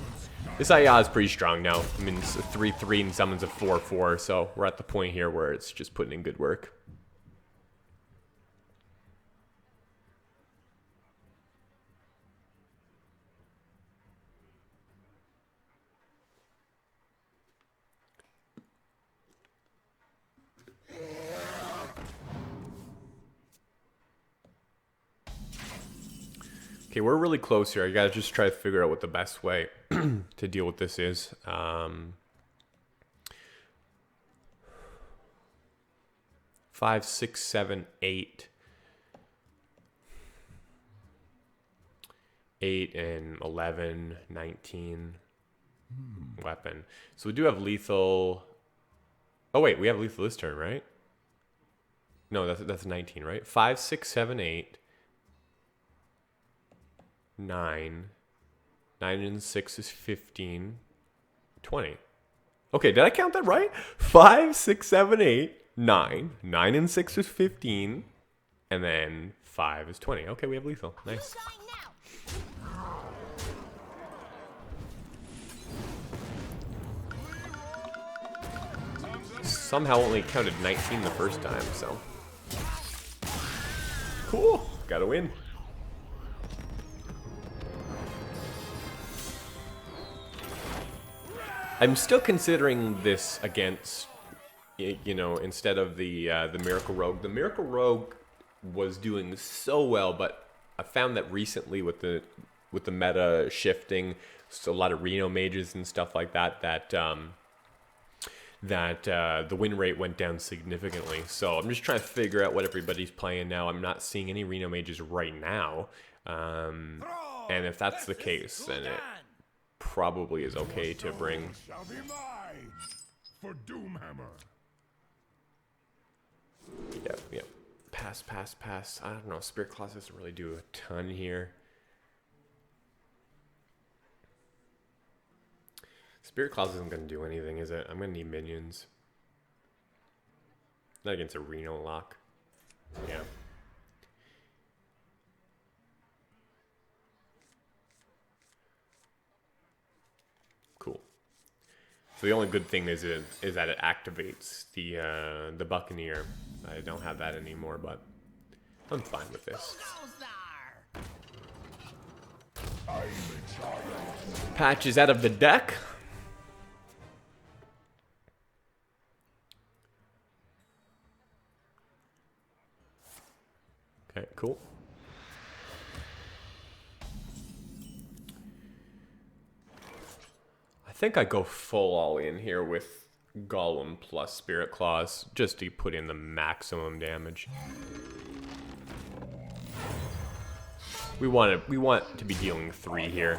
This IA is pretty strong now. I mean, it's a 3/3 and summons a 4/4, so we're at the point here where it's just putting in good work. Okay, we're really close here. I gotta just try to figure out what the best way to deal with this is. 5, 6, 7, 8. 8 and 11, 19 weapon. So we do have lethal. Oh wait, we have lethal this turn, right? No, that's 19, right? 5, 6, 7, 8, 9. 9 and 6 is 15, 20. Okay, did I count that right? 5, 6, 7, 8, 9. 9 and 6 is 15, and then 5 is 20. Okay, we have lethal. Nice. Going now. Somehow only counted 19 the first time, so. Cool. Gotta win. I'm still considering this against, you know, instead of the Miracle Rogue. The Miracle Rogue was doing so well, but I found that recently with the meta shifting, so a lot of Reno mages and stuff like that, the win rate went down significantly. So I'm just trying to figure out what everybody's playing now. I'm not seeing any Reno mages right now, and if that's the case, then it probably is okay to bring. Shall be mine for Doomhammer. Yep. Pass. I don't know. Spirit Claws doesn't really do a ton here. Spirit Claws isn't going to do anything, is it? I'm going to need minions. Not against a Reno lock. Yeah. Cool. So the only good thing is that it activates the Buccaneer. I don't have that anymore, but I'm fine with this. Patch is out of the deck. Okay, cool. I think I go full all in here with Golem plus Spirit Claws just to put in the maximum damage. We want to be dealing 3 here.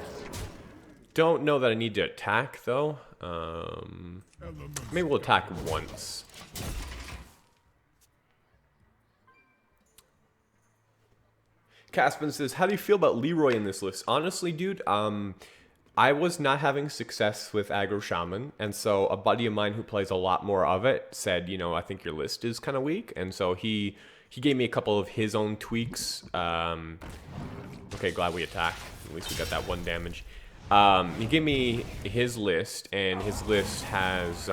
Don't know that I need to attack though. Maybe we'll attack once. Caspin says, how do you feel about Leroy in this list? Honestly, dude, I was not having success with Aggro Shaman, and so a buddy of mine who plays a lot more of it said, you know, I think your list is kind of weak, and so he gave me a couple of his own tweaks. Okay, glad we attacked. At least we got that 1 damage. He gave me his list, and his list has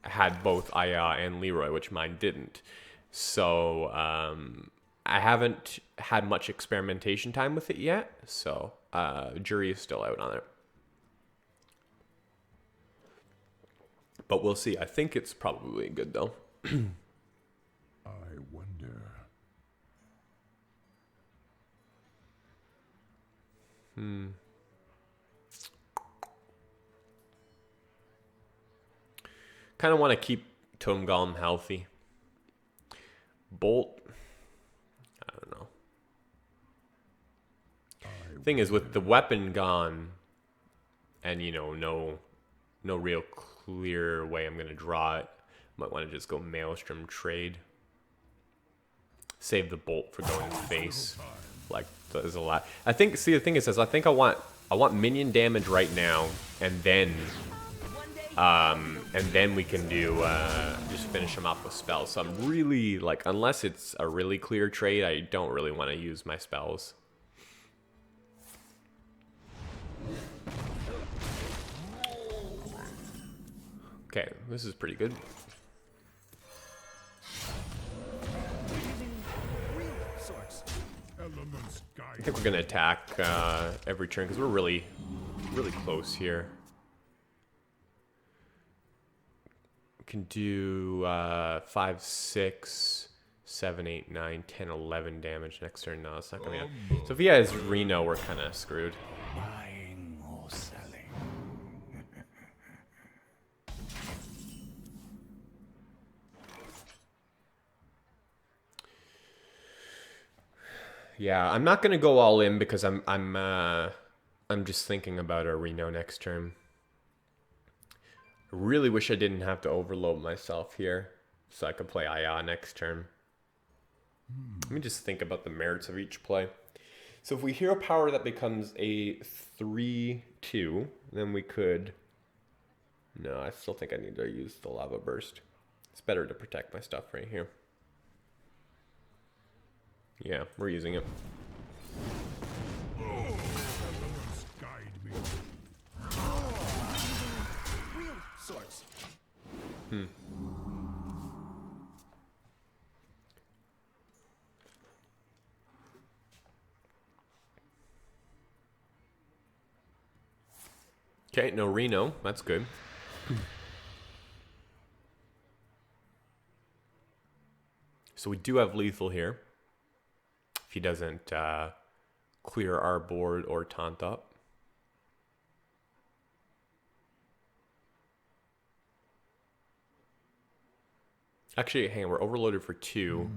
had both Aya and Leroy, which mine didn't. So I haven't had much experimentation time with it yet, so jury is still out on it. But we'll see. I think it's probably good, though. I wonder. Kind of want to keep Totem Golem healthy. Bolt. I don't know. Thing is, with the weapon gone, and you know, no real clear way I'm gonna draw it, might want to just go Maelstrom trade. Save the bolt for going face. Like there's a lot. I think. See, the thing is, I think I want minion damage right now, and then we can do just finish him off with spells. So I'm really like, unless it's a really clear trade, I don't really want to use my spells. Okay, this is pretty good. I think we're gonna attack every turn because we're really close here. We can do 5, 6, 7, 8, 9, 10, 11 damage next turn. No, it's not gonna be enough. So if he has Reno, we're kind of screwed. Buying or selling. Yeah, I'm not gonna go all in because I'm just thinking about a Reno next turn. I really wish I didn't have to overload myself here, so I could play Aya next turn. Let me just think about the merits of each play. So if we hero power, that becomes a 3/2. Then we could. No, I still think I need to use the lava burst. It's better to protect my stuff right here. Yeah, we're using it. Elements guide me. Real swords. Okay, no Reno. That's good. So we do have lethal here. If he doesn't clear our board or taunt up. Actually, hang on, we're overloaded for 2.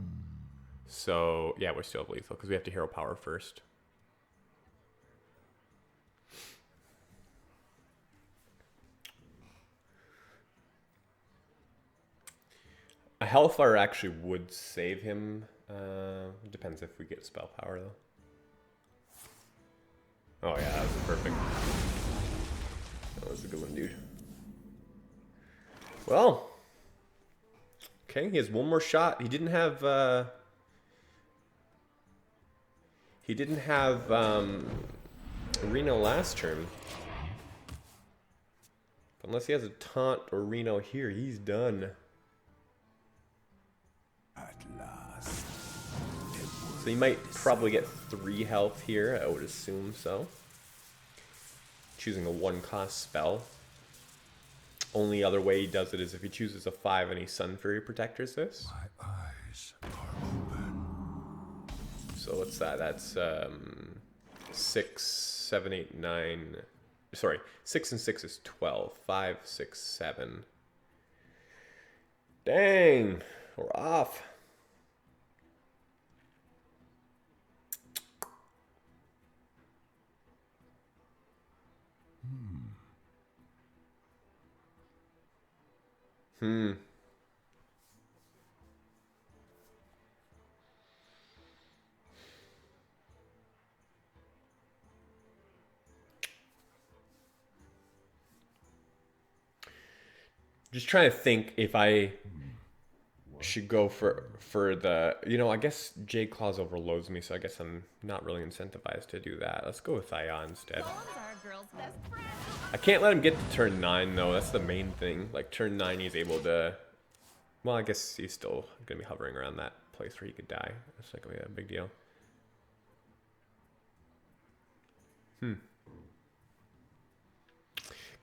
So, yeah, we still have lethal because we have to hero power first. A Hellfire actually would save him. It depends if we get spell power, though. Oh, yeah, that was perfect. That was a good one, dude. Well. Okay, he has one more shot. He didn't have... Reno last turn. But unless he has a taunt or Reno here, he's done. At last. So he might probably get 3 health here, I would assume so. Choosing a 1-cost spell. Only other way he does it is if he chooses a 5 and he Sun Fury Protectors this. My eyes are open. So what's that? That's 6, 7, 8, 9. Sorry, 6 and 6 is 12. 5, 6, 7. Dang, we're off. Just trying to think if I should go for the, you know, I guess J Claws overloads me, so I guess I'm not really incentivized to do that. Let's go with Aya instead. Bones are a girl's best friend. I can't let him get to turn 9 though. That's the main thing. Like turn 9, he's able to. Well, I guess he's still gonna be hovering around that place where he could die. That's not gonna be a big deal.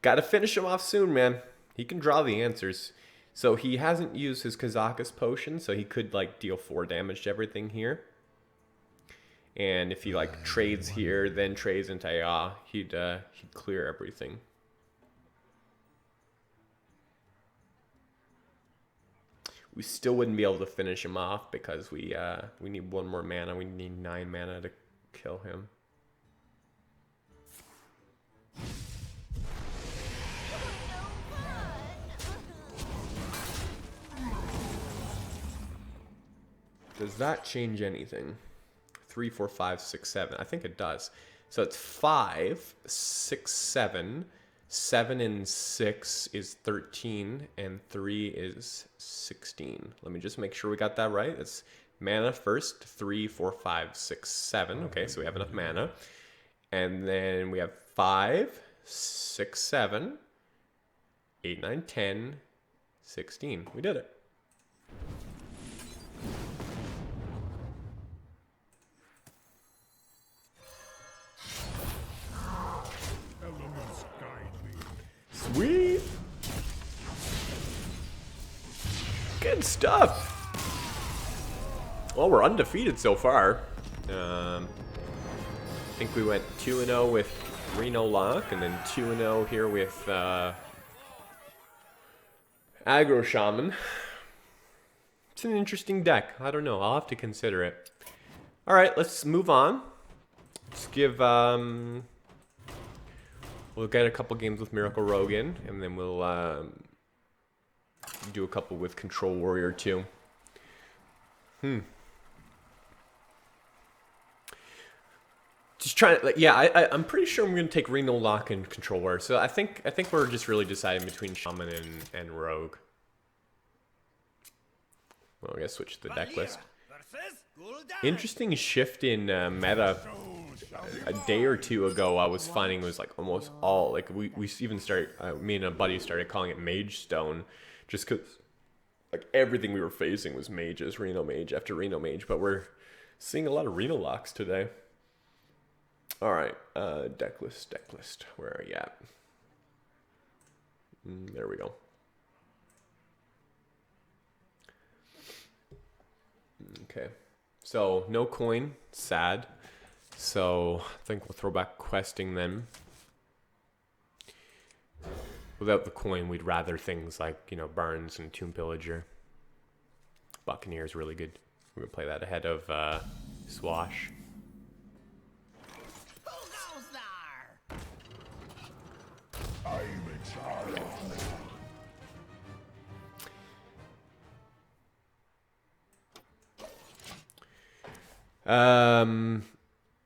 Gotta finish him off soon, man. He can draw the answers. So he hasn't used his Kazakus potion, so he could like deal 4 damage to everything here. And if he like trades here, then trades into Aya, he'd clear everything. We still wouldn't be able to finish him off because we need 1 more mana. We need 9 mana to kill him. Does that change anything? 3, 4, 5, 6, 7. I think it does. So it's 5, 6, 7. 7 and 6 is 13, and 3 is 16. Let me just make sure we got that right. It's mana first, 3, 4, 5, 6, 7. Okay, so we have enough mana. And then we have 5, 6, 7, 8, 9, 10, 16. We did it. Elements guide me. Sweet. Good stuff. Well, we're undefeated so far. I think we went 2-0 with Reno Warlock, and then 2-0 here with Aggro Shaman. It's an interesting deck. I don't know. I'll have to consider it. All right, let's move on. Let's give we'll get a couple games with Miracle Rogan, and then we'll do a couple with Control Warrior too. Just trying to, like, yeah, I'm pretty sure I'm gonna take Reno Warlock and Control Warrior. So I think we're just really deciding between Shaman and Rogue. Well, I gotta switch to the deck list. Interesting shift in meta. A day or two ago, I was finding it was like almost all, like we even started, me and a buddy started calling it Mage Stone, just because like everything we were facing was mages, Reno Mage after Reno Mage, but we're seeing a lot of Reno locks today. All right, deck list. Where are you at? There we go. Okay, so no coin, sad. So I think we'll throw back questing then. Without the coin, we'd rather things like, you know, Barnes and Tomb Pillager. Buccaneer is really good. We're gonna play that ahead of Swash. Who goes there? I'm in charge.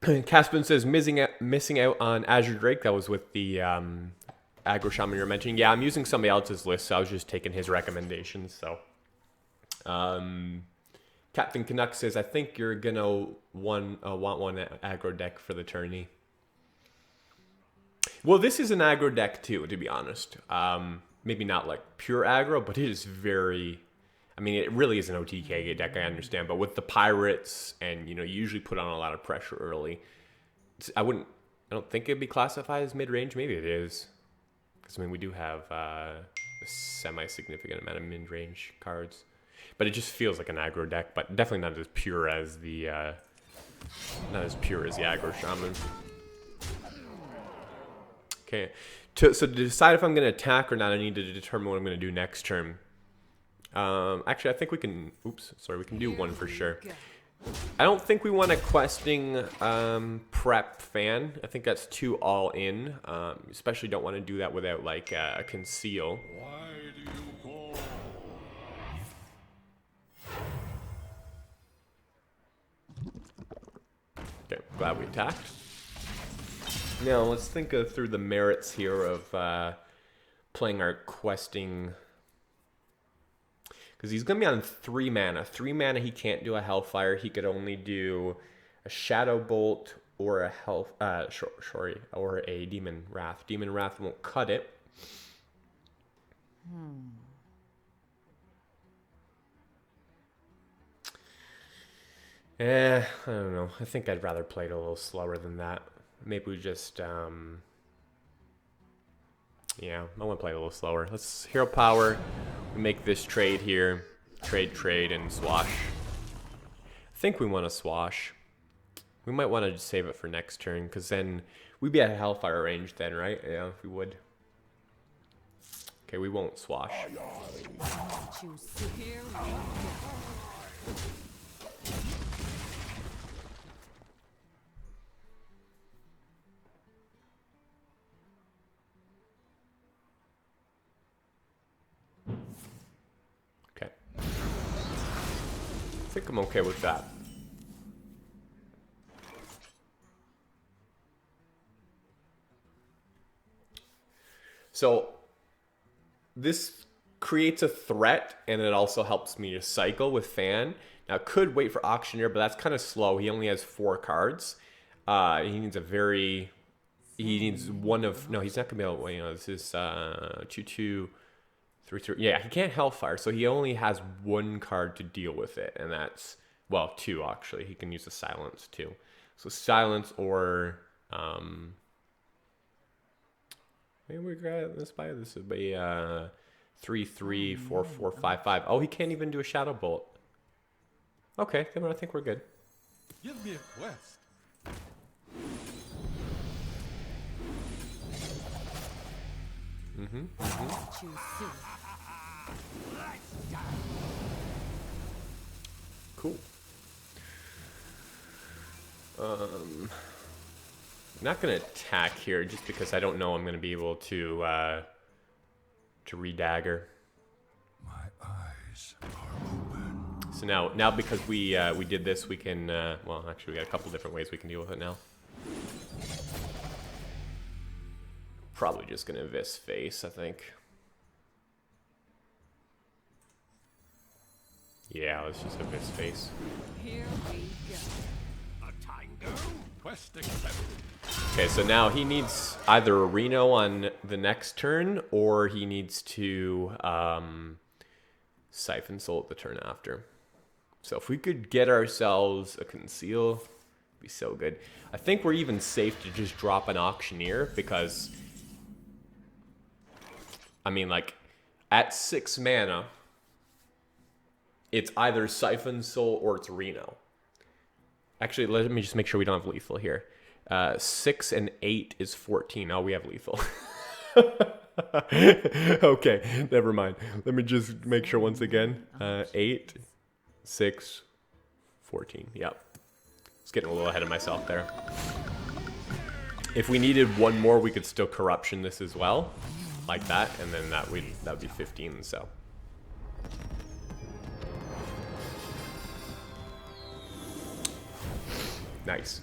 Caspin says missing out on Azure Drake. That was with the Aggro Shaman you were mentioning. Yeah, I'm using somebody else's list, so I was just taking his recommendations. So, Captain Canuck says, I think you're gonna want one aggro deck for the tourney. Well, this is an aggro deck too, to be honest. Maybe not like pure aggro, but it is very. I mean, it really is an OTK deck, I understand, but with the pirates and, you know, you usually put on a lot of pressure early. I don't think it'd be classified as mid-range. Maybe it is. Because, I mean, we do have a semi-significant amount of mid-range cards. But it just feels like an aggro deck, but definitely not as pure as the, Aggro Shaman. Okay, so to decide if I'm going to attack or not, I need to determine what I'm going to do next turn. Actually, I think we can. Oops, sorry. We can do one for sure. I don't think we want a questing prep fan. I think that's too all in. Especially don't want to do that without like a conceal. Why do you call? Okay, glad we attacked. Now let's think through the merits here of playing our questing. Because he's going to be on 3 mana. 3 mana, he can't do a Hellfire. He could only do a Shadow Bolt or a or a Demon Wrath. Demon Wrath won't cut it. I don't know. I think I'd rather play it a little slower than that. Maybe we just, yeah, I want to play it a little slower. Let's Hero Power. We make this trade here. Trade, and swash. I think we want to swash. We might want to just save it for next turn, because then we'd be at Hellfire range then, right? Yeah, if we would. Okay, we won't swash. Okay. I think I'm okay with that. So this creates a threat, and it also helps me to cycle with Fan. Now, it could wait for Auctioneer, but that's kind of slow. He only has 4 cards. He needs a very... He needs one of... No, he's not going to be able to... You know, this is 2/2, 3/3. Yeah, he can't Hellfire, so he only has 1 card to deal with it, and that's... Well, 2, actually. He can use the Silence, too. So Silence or... Maybe we got this by... This would be 3/3, 4/4, 5/5. Oh, he can't even do a Shadow Bolt. Okay, then I think we're good. Give me a quest. Cool. I'm not gonna attack here just because I don't know I'm gonna be able to redagger. My eyes are open. So now because we did this, we can well, actually we got a couple different ways we can deal with it now. Probably just gonna Vis face, I think. Yeah, let's just Vis face. Here we go. A tango? Quest accepted. Okay, so now he needs either a Reno on the next turn, or he needs to Siphon Soul at the turn after. So if we could get ourselves a Conceal, it'd be so good. I think we're even safe to just drop an Auctioneer, because I mean, like, at 6 mana, it's either Siphon Soul or it's Reno. Actually, let me just make sure we don't have lethal here. 6 and 8 is 14. Oh, we have lethal. Okay, never mind. Let me just make sure once again. 8, 6, 14. Yep. It's getting a little ahead of myself there. If we needed one more, we could still Corruption this as well. Like that, and then that would be 15, so. Nice.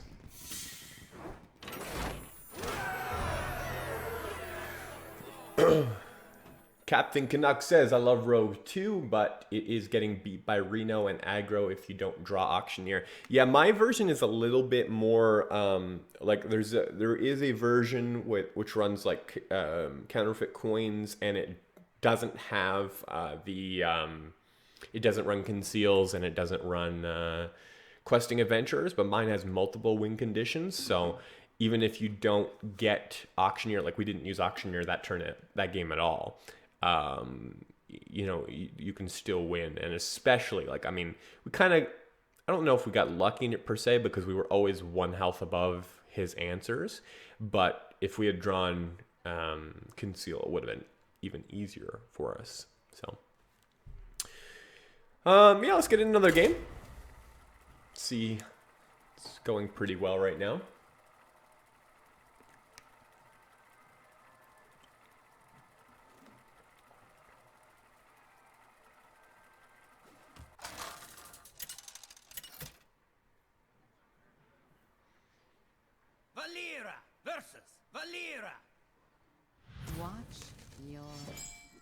Captain Canuck says, I love Rogue too, but it is getting beat by Reno and Aggro if you don't draw Auctioneer. Yeah, my version is a little bit more, like there is a version which runs like counterfeit coins, and it doesn't have it doesn't run Conceals, and it doesn't run Questing Adventurers, but mine has multiple win conditions, so even if you don't get Auctioneer, like we didn't use Auctioneer that game at all, you know, you can still win. And especially, like, I mean, we kind of, I don't know if we got lucky in it per se, because we were always 1 health above his answers, but if we had drawn Conceal, it would have been even easier for us. So yeah, let's get in another game. See, it's going pretty well right now. Valera versus Valera. Watch your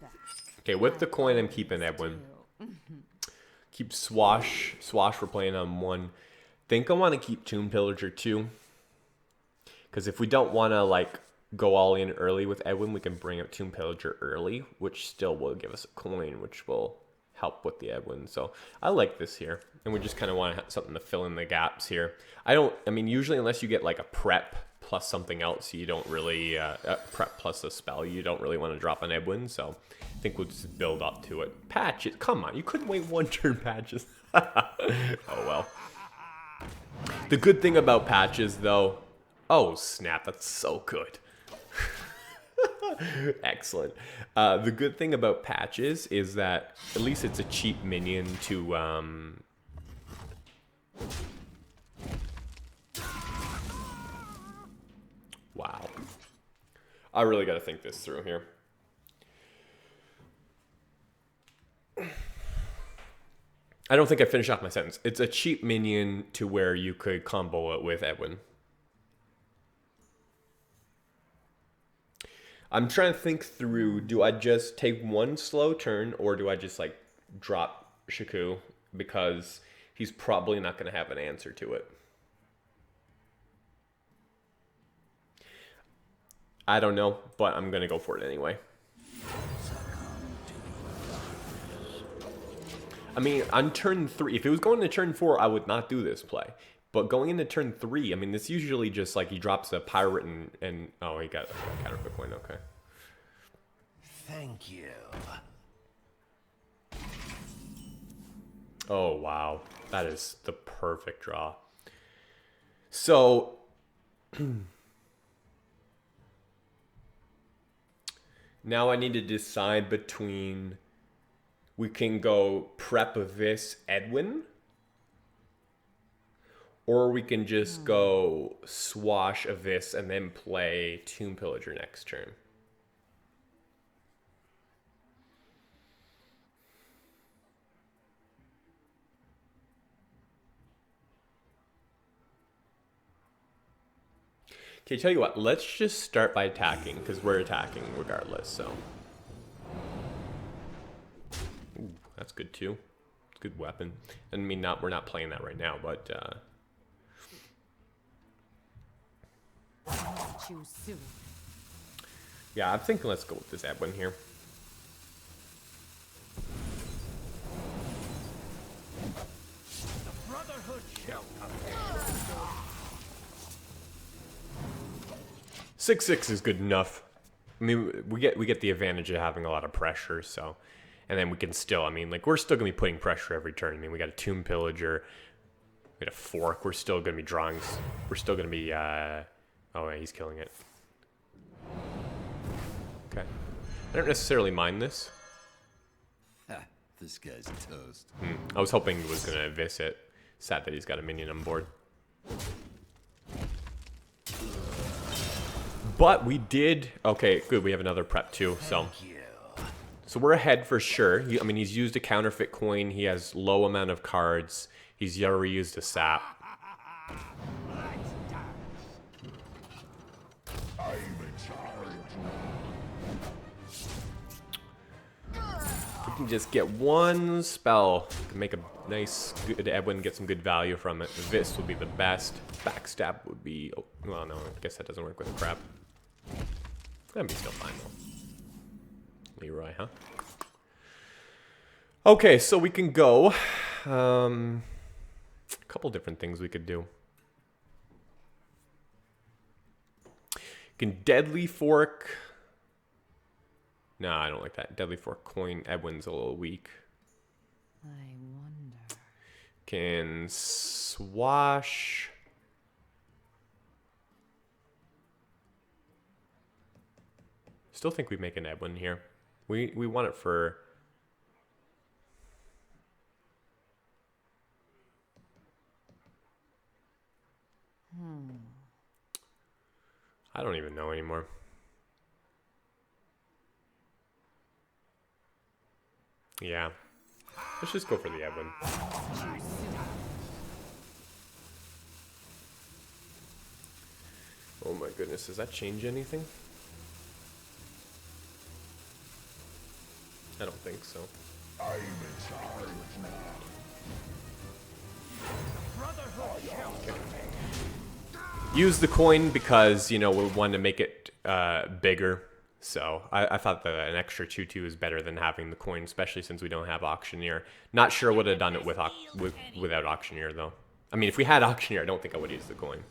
back. Okay, with the coin, I'm keeping Edwin. Keep Swash. Swash, we're playing on 1. Think I want to keep Tomb Pillager too. Because if we don't want to, like, go all in early with Edwin, we can bring up Tomb Pillager early, which still will give us a coin, which will help with the Edwin. So I like this here. And we just kind of want to have something to fill in the gaps here. I mean, usually unless you get like a prep plus something else, you don't really, prep plus a spell, you don't really want to drop an Edwin. So I think we'll just build up to it. Patches, come on, you couldn't wait 1 turn, Patches. Oh well. The good thing about Patches though, oh snap, that's so good. Excellent. The good thing about Patches is that at least it's a cheap minion to wow. I really got to think this through here. I don't think I finished off my sentence. It's a cheap minion to where you could combo it with Edwin. I'm trying to think through, do I just take 1 slow turn, or do I just like drop Shaku, because he's probably not going to have an answer to it. I don't know, but I'm going to go for it anyway. I mean, on turn 3, if it was going to turn 4, I would not do this play. But going into turn 3, I mean, this usually just like he drops a pirate and oh, he got a counterfeit coin. Okay. Thank you. Oh wow, that is the perfect draw. So now I need to decide between, we can go prep of this Edwin, Or we can just go swash of this and then play Tomb Pillager next turn. Okay, tell you what, let's just start by attacking, because we're attacking regardless, so. Ooh, that's good too. It's a good weapon. I mean, we're not playing that right now, but Choose soon. yeah, I'm thinking let's go with this Edwin here. The Brotherhood shall come. 6/6 is good enough. I mean, we get the advantage of having a lot of pressure, so, and then we can still, I mean, like, we're still gonna be putting pressure every turn. I mean, we got a Tomb Pillager, we got a Fork. We're still gonna be drawing. We're still gonna be. Oh, yeah, he's killing it. Okay, I don't necessarily mind this. Ha, this guy's toast. I was hoping he was gonna Abyss it. Sad that he's got a minion on board. But we did. Okay, good. We have another prep too. So we're ahead for sure. I mean, he's used a counterfeit coin. He has low amount of cards. He's already used a sap. I'm in charge now. We can just get one spell to make a nice, good Edwin, get some good value from it. This would be the best. Backstab would be. Oh, well, no, I guess that doesn't work with the crap. That'd be still fine though. Leroy, huh? Okay, so we can go. A couple different things we could do. You can Deadly Fork. No, I don't like that. Deadly Fork coin. Edwin's a little weak. I wonder. Can swash. Still think we make an Edwin here. We want it for. I don't even know anymore. Yeah. Let's just go for the Edwin. Oh my goodness, does that change anything? I don't think so. I'm in charge now. Brotherhood shall come. Use the coin because, you know, we want to make it bigger. So I thought that an extra 2/2 is better than having the coin, especially since we don't have Auctioneer. Not sure would have done it without Auctioneer, though. I mean, if we had Auctioneer, I don't think I would use the coin.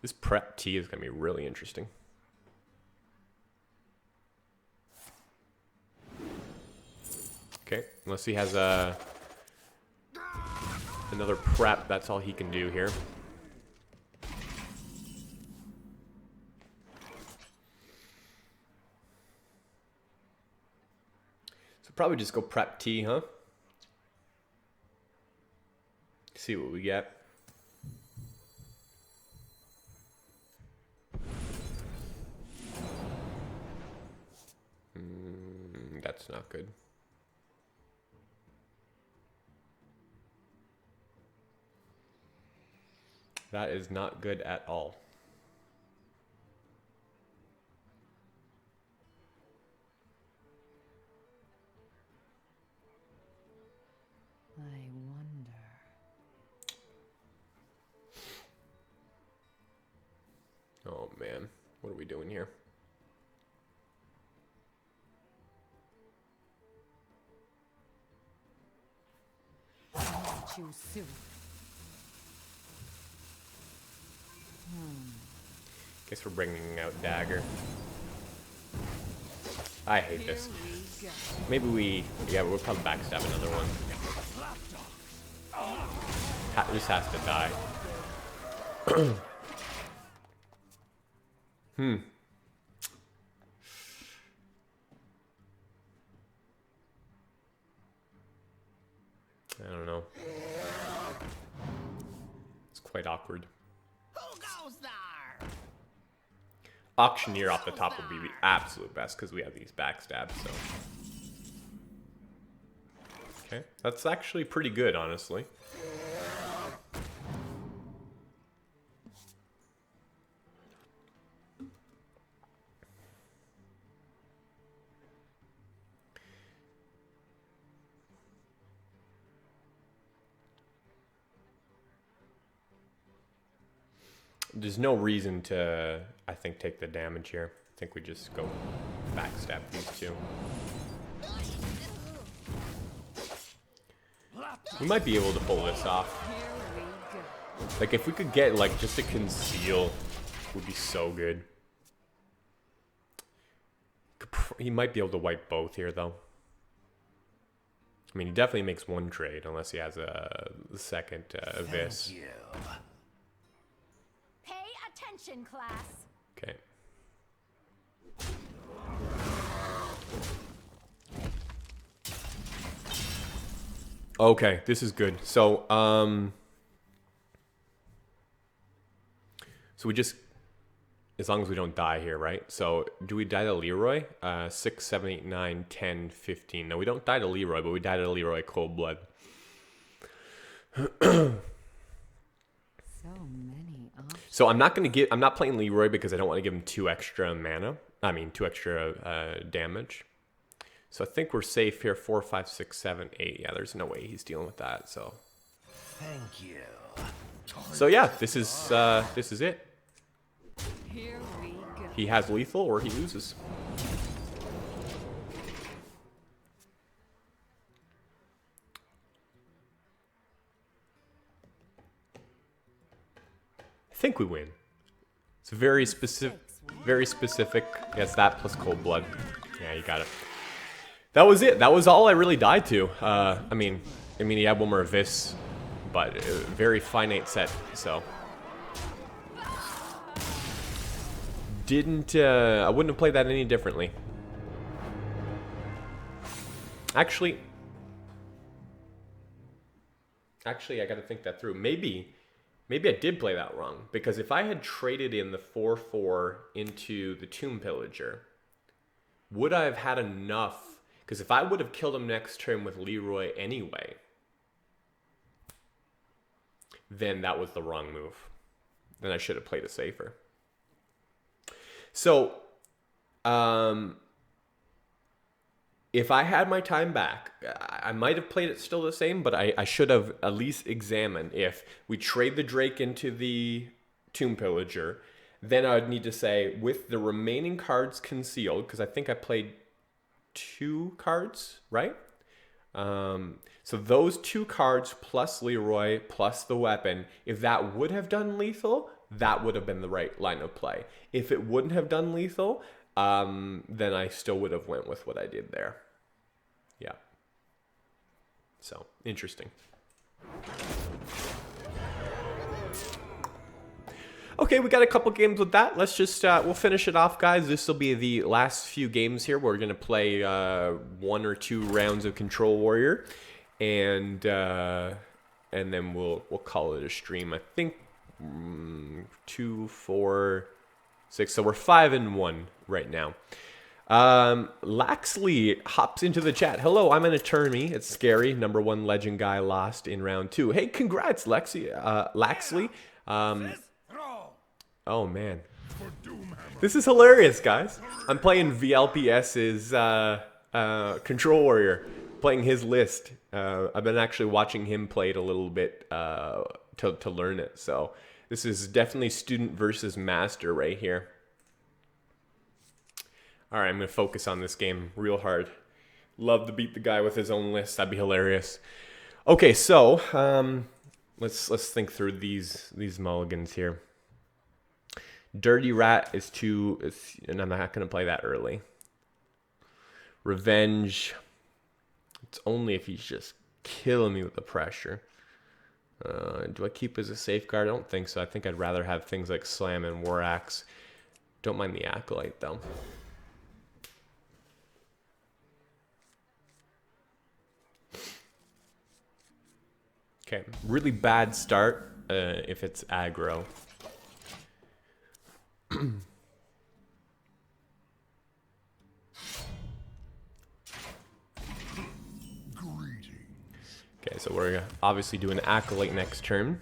This prep T is going to be really interesting. Okay, unless he has another prep, that's all he can do here. So probably just go prep T, huh? See what we get. That's not good. That is not good at all. I wonder. Oh man, what are we doing here? Choose soon. Guess we're bringing out Dagger. I hate this. We go. Maybe yeah, we'll probably backstab another one. This has to die. quite awkward. Who goes there? Auctioneer off the top would be the absolute best because we have these backstabs, so. Okay, that's actually pretty good, honestly. There's no reason to, I think, take the damage here. I think we just go backstab these two. We might be able to pull this off. Like, if we could get, like, just a conceal, would be so good. He might be able to wipe both here, though. I mean, he definitely makes one trade, unless he has a second Abyss. Thank you. Pay attention, class. Okay. Okay, this is good. So, so we just, as long as we don't die here, right? So, do we die to Leroy? 6, 7, 8, 9, 10, 15. No, we don't die to Leroy, but we die to Leroy cold blood. So many options. So I'm not playing Leroy because I don't want to give him 2 extra mana. I mean, 2 extra damage. So I think we're safe here. 4, 5, 6, 7, 8. Yeah, there's no way he's dealing with that. So. Thank you. So yeah, this is it. Here we go. He has lethal or he loses. I think we win. It's very specific. Very specific. Yes, that plus cold blood. Yeah, you got it. That was it. That was all I really died to. I mean, he had one more Vis, but very finite set. So didn't. I wouldn't have played that any differently. Actually, I got to think that through. Maybe I did play that wrong, because if I had traded in the 4/4 into the Tomb Pillager, would I have had enough? Because if I would have killed him next turn with Leroy anyway, then that was the wrong move. Then I should have played it safer. So, if I had my time back, I might have played it still the same, but I should have at least examined if we trade the Drake into the Tomb Pillager, then I would need to say, with the remaining cards concealed, because I think I played 2 cards, right? So those 2 cards plus Leroy plus the weapon, if that would have done lethal, that would have been the right line of play. If it wouldn't have done lethal, then I still would have went with what I did there. Yeah. So, interesting. Okay, we got a couple games with that. Let's just, we'll finish it off, guys. This will be the last few games here. We're going to play 1 or 2 rounds of Control Warrior. And then we'll call it a stream. I think 2, 4, 6. So we're 5-1 right now. Laxley hops into the chat. Hello, I'm an attorney. It's scary. #1 legend guy lost in round 2. Hey, congrats, Laxley. Oh, man. This is hilarious, guys. I'm playing VLPS's Control Warrior, playing his list. I've been actually watching him play it a little bit to learn it. So this is definitely student versus master right here. All right, I'm going to focus on this game real hard. Love to beat the guy with his own list. That'd be hilarious. Okay, so let's think through these mulligans here. Dirty Rat is and I'm not going to play that early. Revenge. It's only if he's just killing me with the pressure. Do I keep as a safeguard? I don't think so. I think I'd rather have things like Slam and War Axe. Don't mind the Acolyte, though. Okay, really bad start. if it's aggro. Okay, so we're obviously doing Acolyte next turn.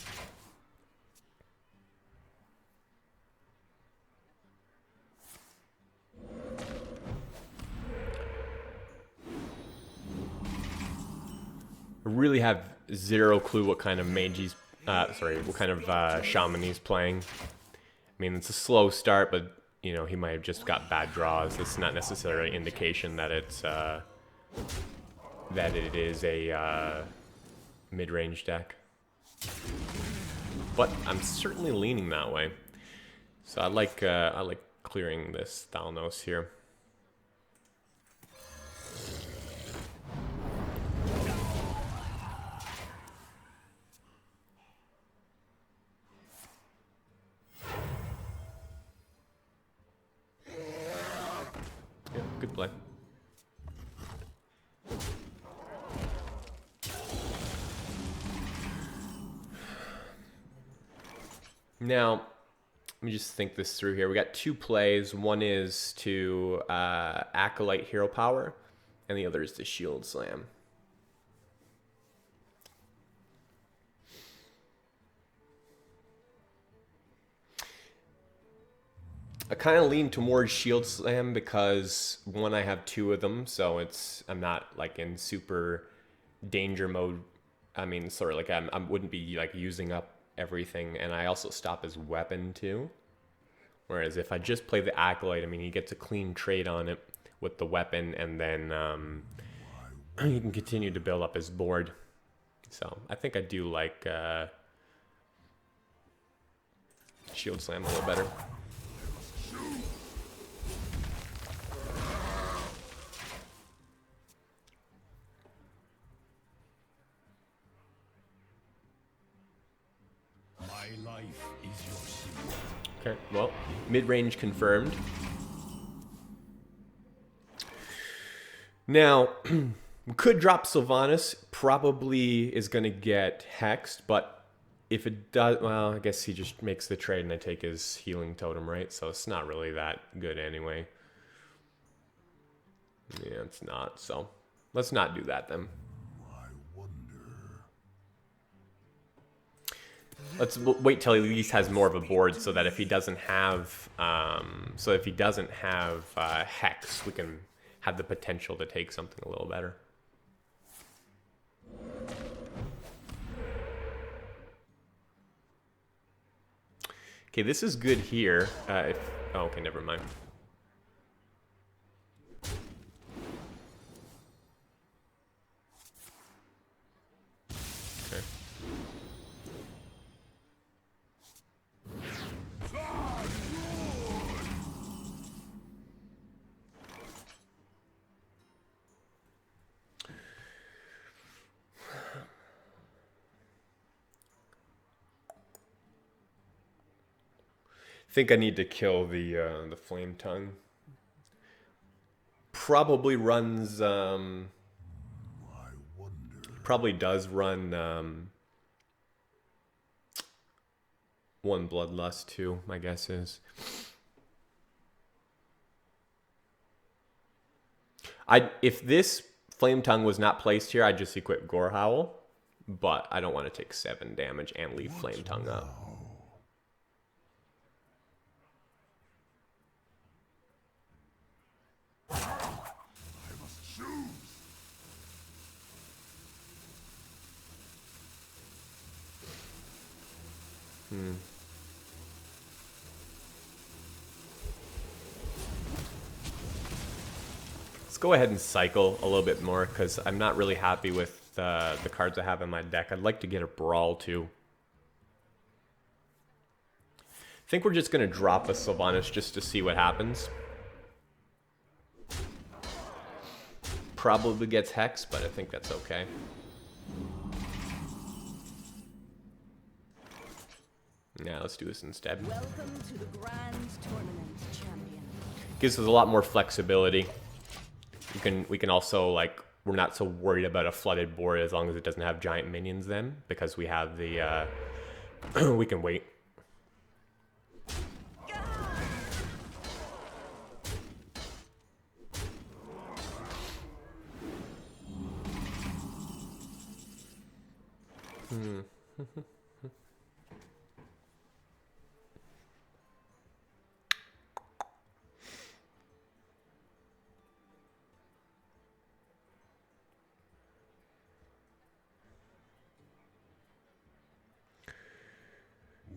I really have zero clue what kind of mage he's, what kind of shaman he's playing. I mean, it's a slow start, but, you know, he might have just got bad draws. It's not necessarily an indication that it's, that it is a mid-range deck. But I'm certainly leaning that way. So I like clearing this Thalnos here. Yeah, good play. Now, let me just think this through here. We got two plays. One is to Acolyte Hero Power, and the other is to Shield Slam. I kind of lean towards Shield Slam because, one, I have two of them, so I'm not like in super danger mode. I mean, sort of like I wouldn't be like using up everything, and I also stop his weapon too. Whereas if I just play the Acolyte, I mean, he gets a clean trade on it with the weapon, and then he can continue to build up his board. So I think I do like Shield Slam a little better. Okay, well, mid-range confirmed. Now, we could drop Sylvanas. Probably is going to get hexed, but if it does, well, I guess he just makes the trade and I take his healing totem, right? So it's not really that good anyway. Yeah, it's not. So let's not do that then. Let's wait till he at least has more of a board, so that if he doesn't have, Hex, we can have the potential to take something a little better. Okay, this is good here. Oh, okay, never mind. Okay. Think I need to kill the flame tongue. Probably runs probably does run one bloodlust too, my guess is. If this flame tongue was not placed here, I'd just equip Gore Howl, but I don't want to take 7 damage and leave flame tongue up. Let's go ahead and cycle a little bit more, because I'm not really happy with the cards I have in my deck. I'd like to get a Brawl too. I think we're just going to drop a Sylvanas just to see what happens. Probably gets Hex, but I think that's okay. Yeah, let's do this instead. Welcome to the Grand Tournament, champion. Gives us a lot more flexibility. We can also, like, we're not so worried about a flooded board as long as it doesn't have giant minions then, because we have the we can wait.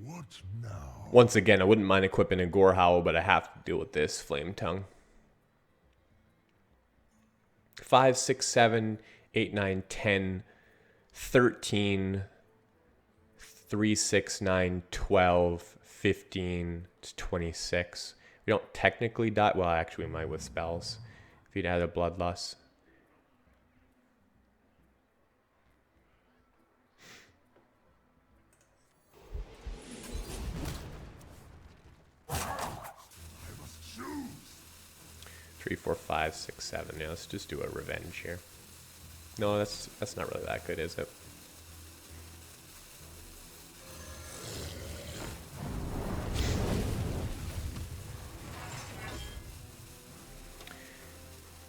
What now? Once again, I wouldn't mind equipping a Gore Howl, but I have to deal with this Flame Tongue. 5, 6, 7, 8, 9, 10, 13, 3, 6, 9, 12, 15, 26. We don't technically die. Well, actually, we might with spells. If you'd add a Bloodlust. I must choose. 3, 4, 5, 6, 7. Yeah, let's just do a Revenge here. No, that's not really that good, is it?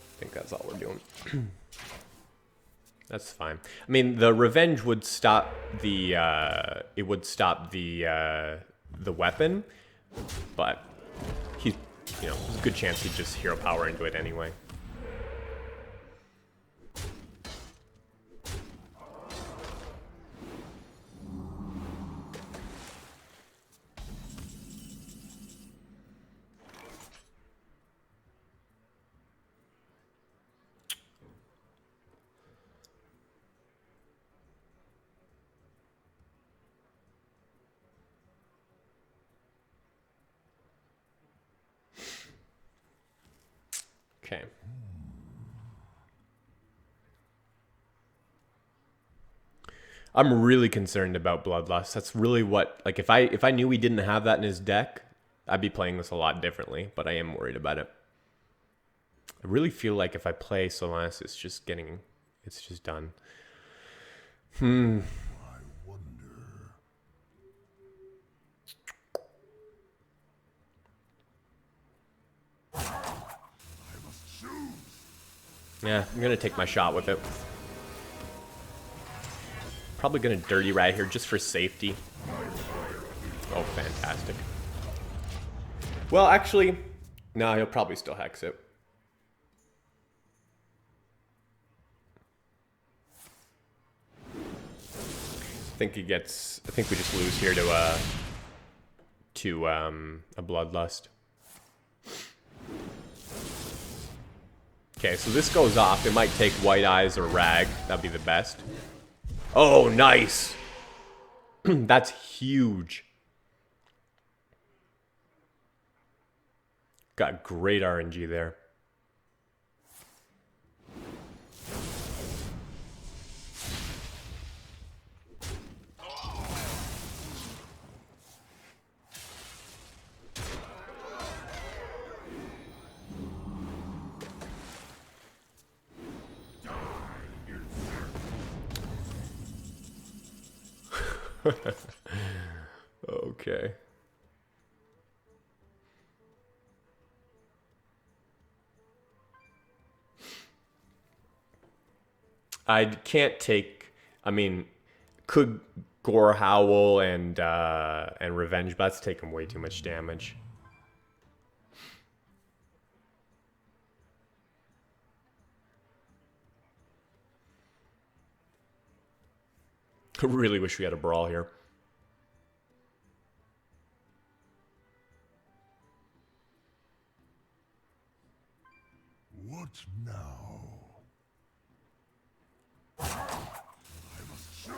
I think that's all we're doing. That's fine. I mean, the Revenge would stop the the weapon, but he's, you know, there's a good chance he'd just hero power into it anyway. Okay. I'm really concerned about Bloodlust. That's really what, like, if I knew he didn't have that in his deck, I'd be playing this a lot differently, but I am worried about it. I really feel like if I play Solanas, it's just done. I wonder. I must choose. Yeah, I'm gonna take my shot with it. Probably gonna Dirty Rat here just for safety. Oh, fantastic. Well, actually, no, he'll probably still Hex it. I think we just lose here to a Bloodlust. Okay, so this goes off. It might take White Eyes or Rag. That'd be the best. Oh, nice. That's huge. Got great RNG there. Okay. I can't take, I mean, could Gore Howl and Revenge, but that's taking way too much damage. I really wish we had a Brawl here. What now? I must choose.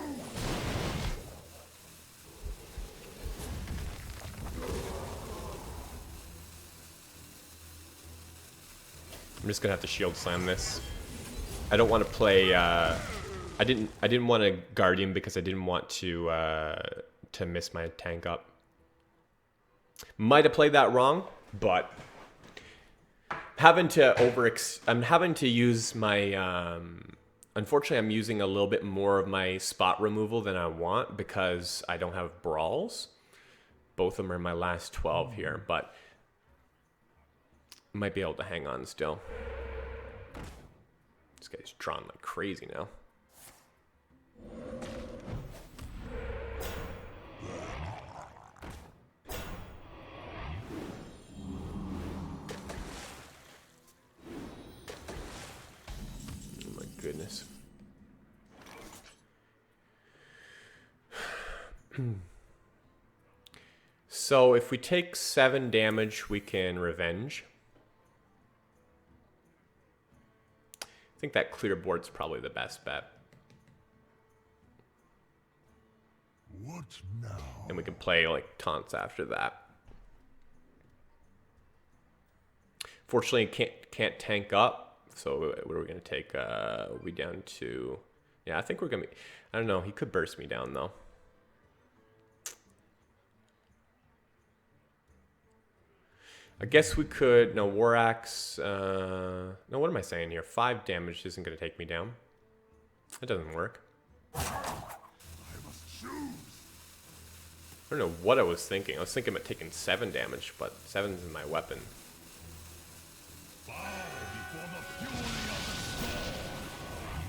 I'm just gonna have to shield slam this. I don't want to play. I didn't want to Guardian because I didn't want to miss my tank up. Might have played that wrong, but I'm having to use my Unfortunately, I'm using a little bit more of my spot removal than I want because I don't have brawls. Both of them are in my last 12 here, but might be able to hang on still. This guy's drawn like crazy now. Oh my goodness. So if we take 7 damage, we can revenge. I think that clear board's probably the best bet. What now? And we can play like taunts after that. Fortunately, can't tank up. So what are we gonna take? We down to? Yeah, I think we're gonna be. I don't know. He could burst me down though. I guess we could. No, War Axe. No, what am I saying here? 5 damage isn't gonna take me down. That doesn't work. I must choose. I don't know what I was thinking. I was thinking about taking 7 damage, but 7's in my weapon. Bow before the fury of the storm.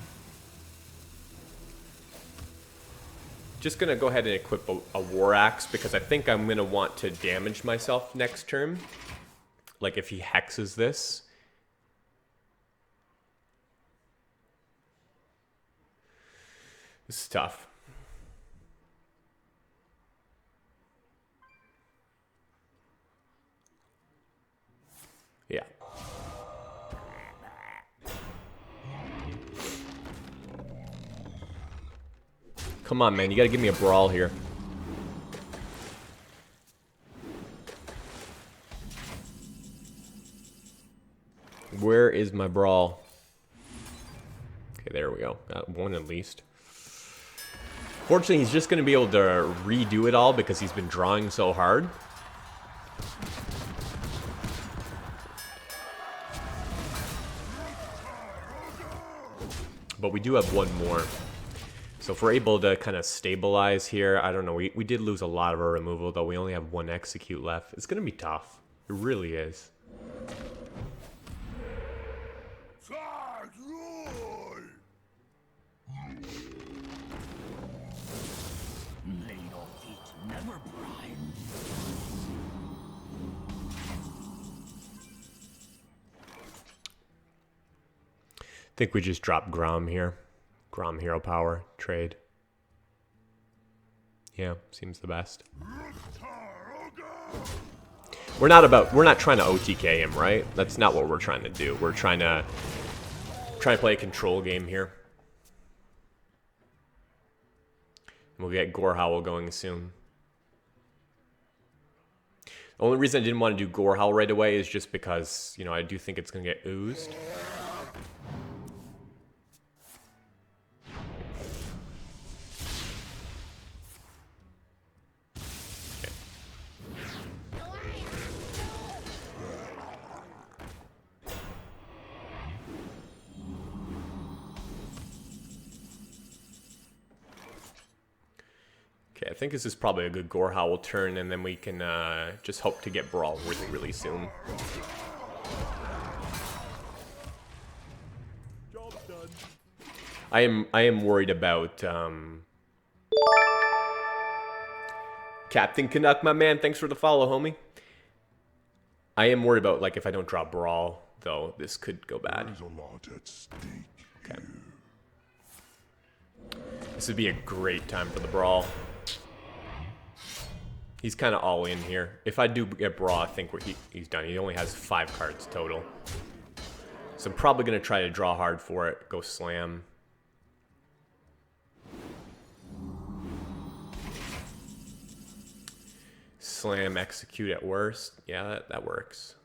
Just gonna go ahead and equip a War Axe because I think I'm gonna want to damage myself next turn. Like if he hexes this. This is tough. Yeah. Come on, man. You gotta give me a brawl here. Where is my brawl? Okay, there we go. Got one at least. Fortunately, he's just going to be able to redo it all because he's been drawing so hard. But we do have one more. So if we're able to kind of stabilize here, I don't know. We did lose a lot of our removal, though. We only have 1 execute left. It's going to be tough. It really is. May your feet never brine. I think we just drop Grom here. Grom hero power trade. Yeah, seems the best. We're not trying to OTK him, right? That's not what we're trying to do. We're trying to play a control game here. We'll get Gorehowl going soon. The only reason I didn't want to do Gorehowl right away is just because, you know, I do think it's going to get oozed. Okay, I think this is probably a good Gorehowl turn, and then we can just hope to get Brawl really, really soon. Job done. I am worried about Captain Canuck, my man. Thanks for the follow, homie. I am worried about, like, if I don't draw Brawl, though, this could go bad. There's a lot at stake. Okay. This would be a great time for the Brawl. He's kind of all in here. If I do get Brawl, I think he's done. He only has 5 cards total. So I'm probably going to try to draw hard for it. Go Slam. Slam, Execute at worst. Yeah, that works.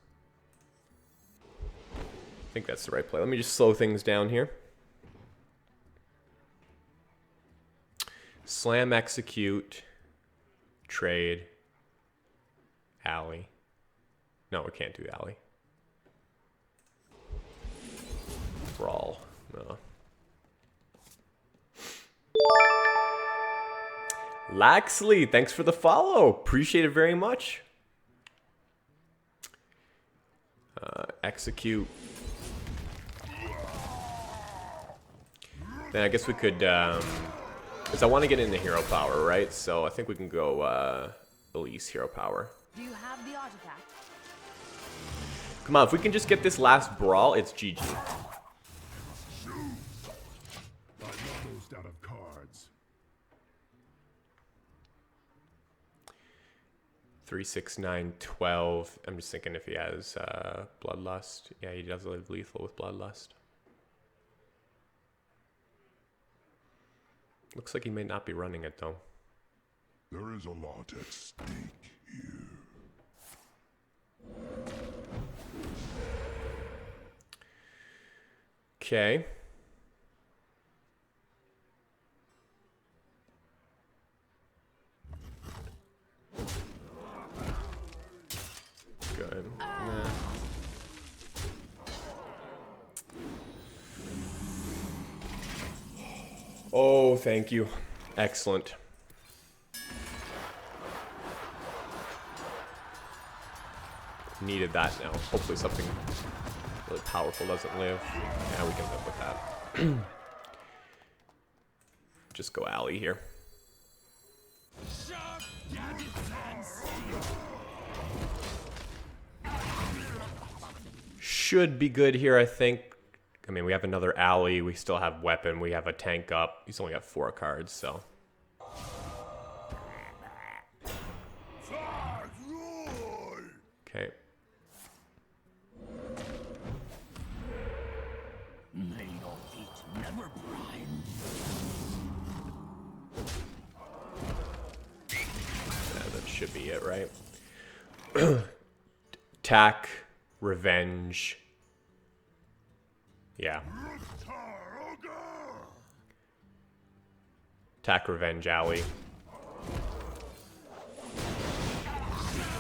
I think that's the right play. Let me just slow things down here. Slam, Execute, trade, alley. No, we can't do alley. Brawl. No. Laxley, thanks for the follow. Appreciate it very much. Execute. Then I guess we could, because I want to get into hero power, right? So I think we can go Elise hero power. Do you have the artifact? Come on, if we can just get this last brawl, it's GG. I'm almost out of cards. 3, 6, 9, 12. I'm just thinking if he has Bloodlust. Yeah, he does live lethal with Bloodlust. Looks like he may not be running it though. There is a lot at stake here. Okay. Good. Nah. Oh, thank you. Excellent. Needed that now. Hopefully something really powerful doesn't live. Yeah, we can live with that. Just go alley here. Should be good here, I think. I mean, we have another alley. We still have weapon. We have a tank up. He's only got 4 cards, so. Okay. May your feet never blind. Yeah, that should be it, right? Attack, revenge. Yeah. Attack, revenge, alley.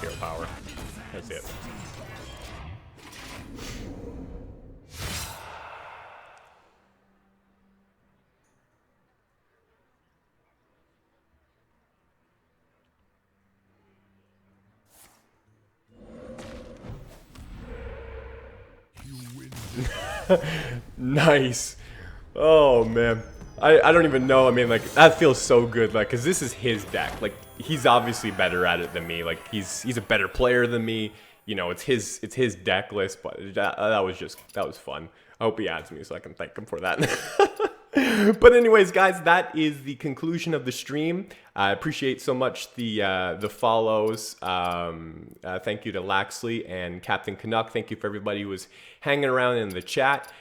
Hero power. That's it. Nice. Oh man, I don't even know. I mean, like, that feels so good, like, because this is his deck. Like, he's obviously better at it than me. Like, he's a better player than me. You know, it's his deck list. But that was fun. I hope he adds me so I can thank him for that. But anyways, guys, that is the conclusion of the stream. I appreciate so much the follows. Thank you to Laxley and Captain Canuck. Thank you for everybody who was hanging around in the chat.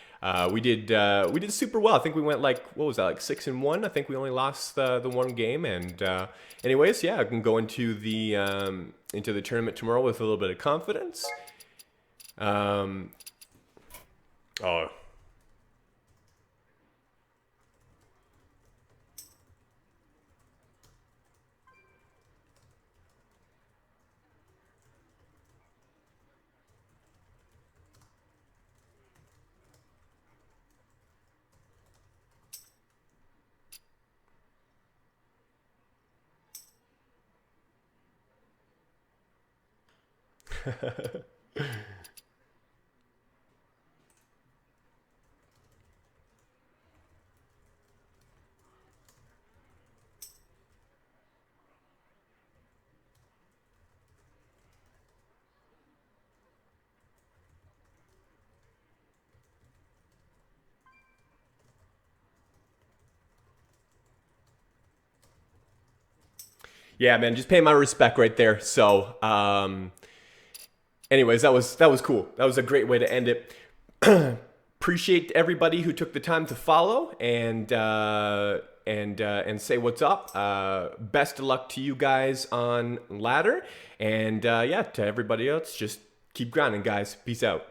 We did super well. I think we went like, what was that, like 6-1? I think we only lost the one game. And anyways, yeah, I can go into the tournament tomorrow with a little bit of confidence. Oh. Yeah, man, just pay my respect right there. So, anyways, that was cool. That was a great way to end it. Appreciate everybody who took the time to follow and say what's up. Best of luck to you guys on ladder, and yeah, to everybody else, just keep grinding, guys. Peace out.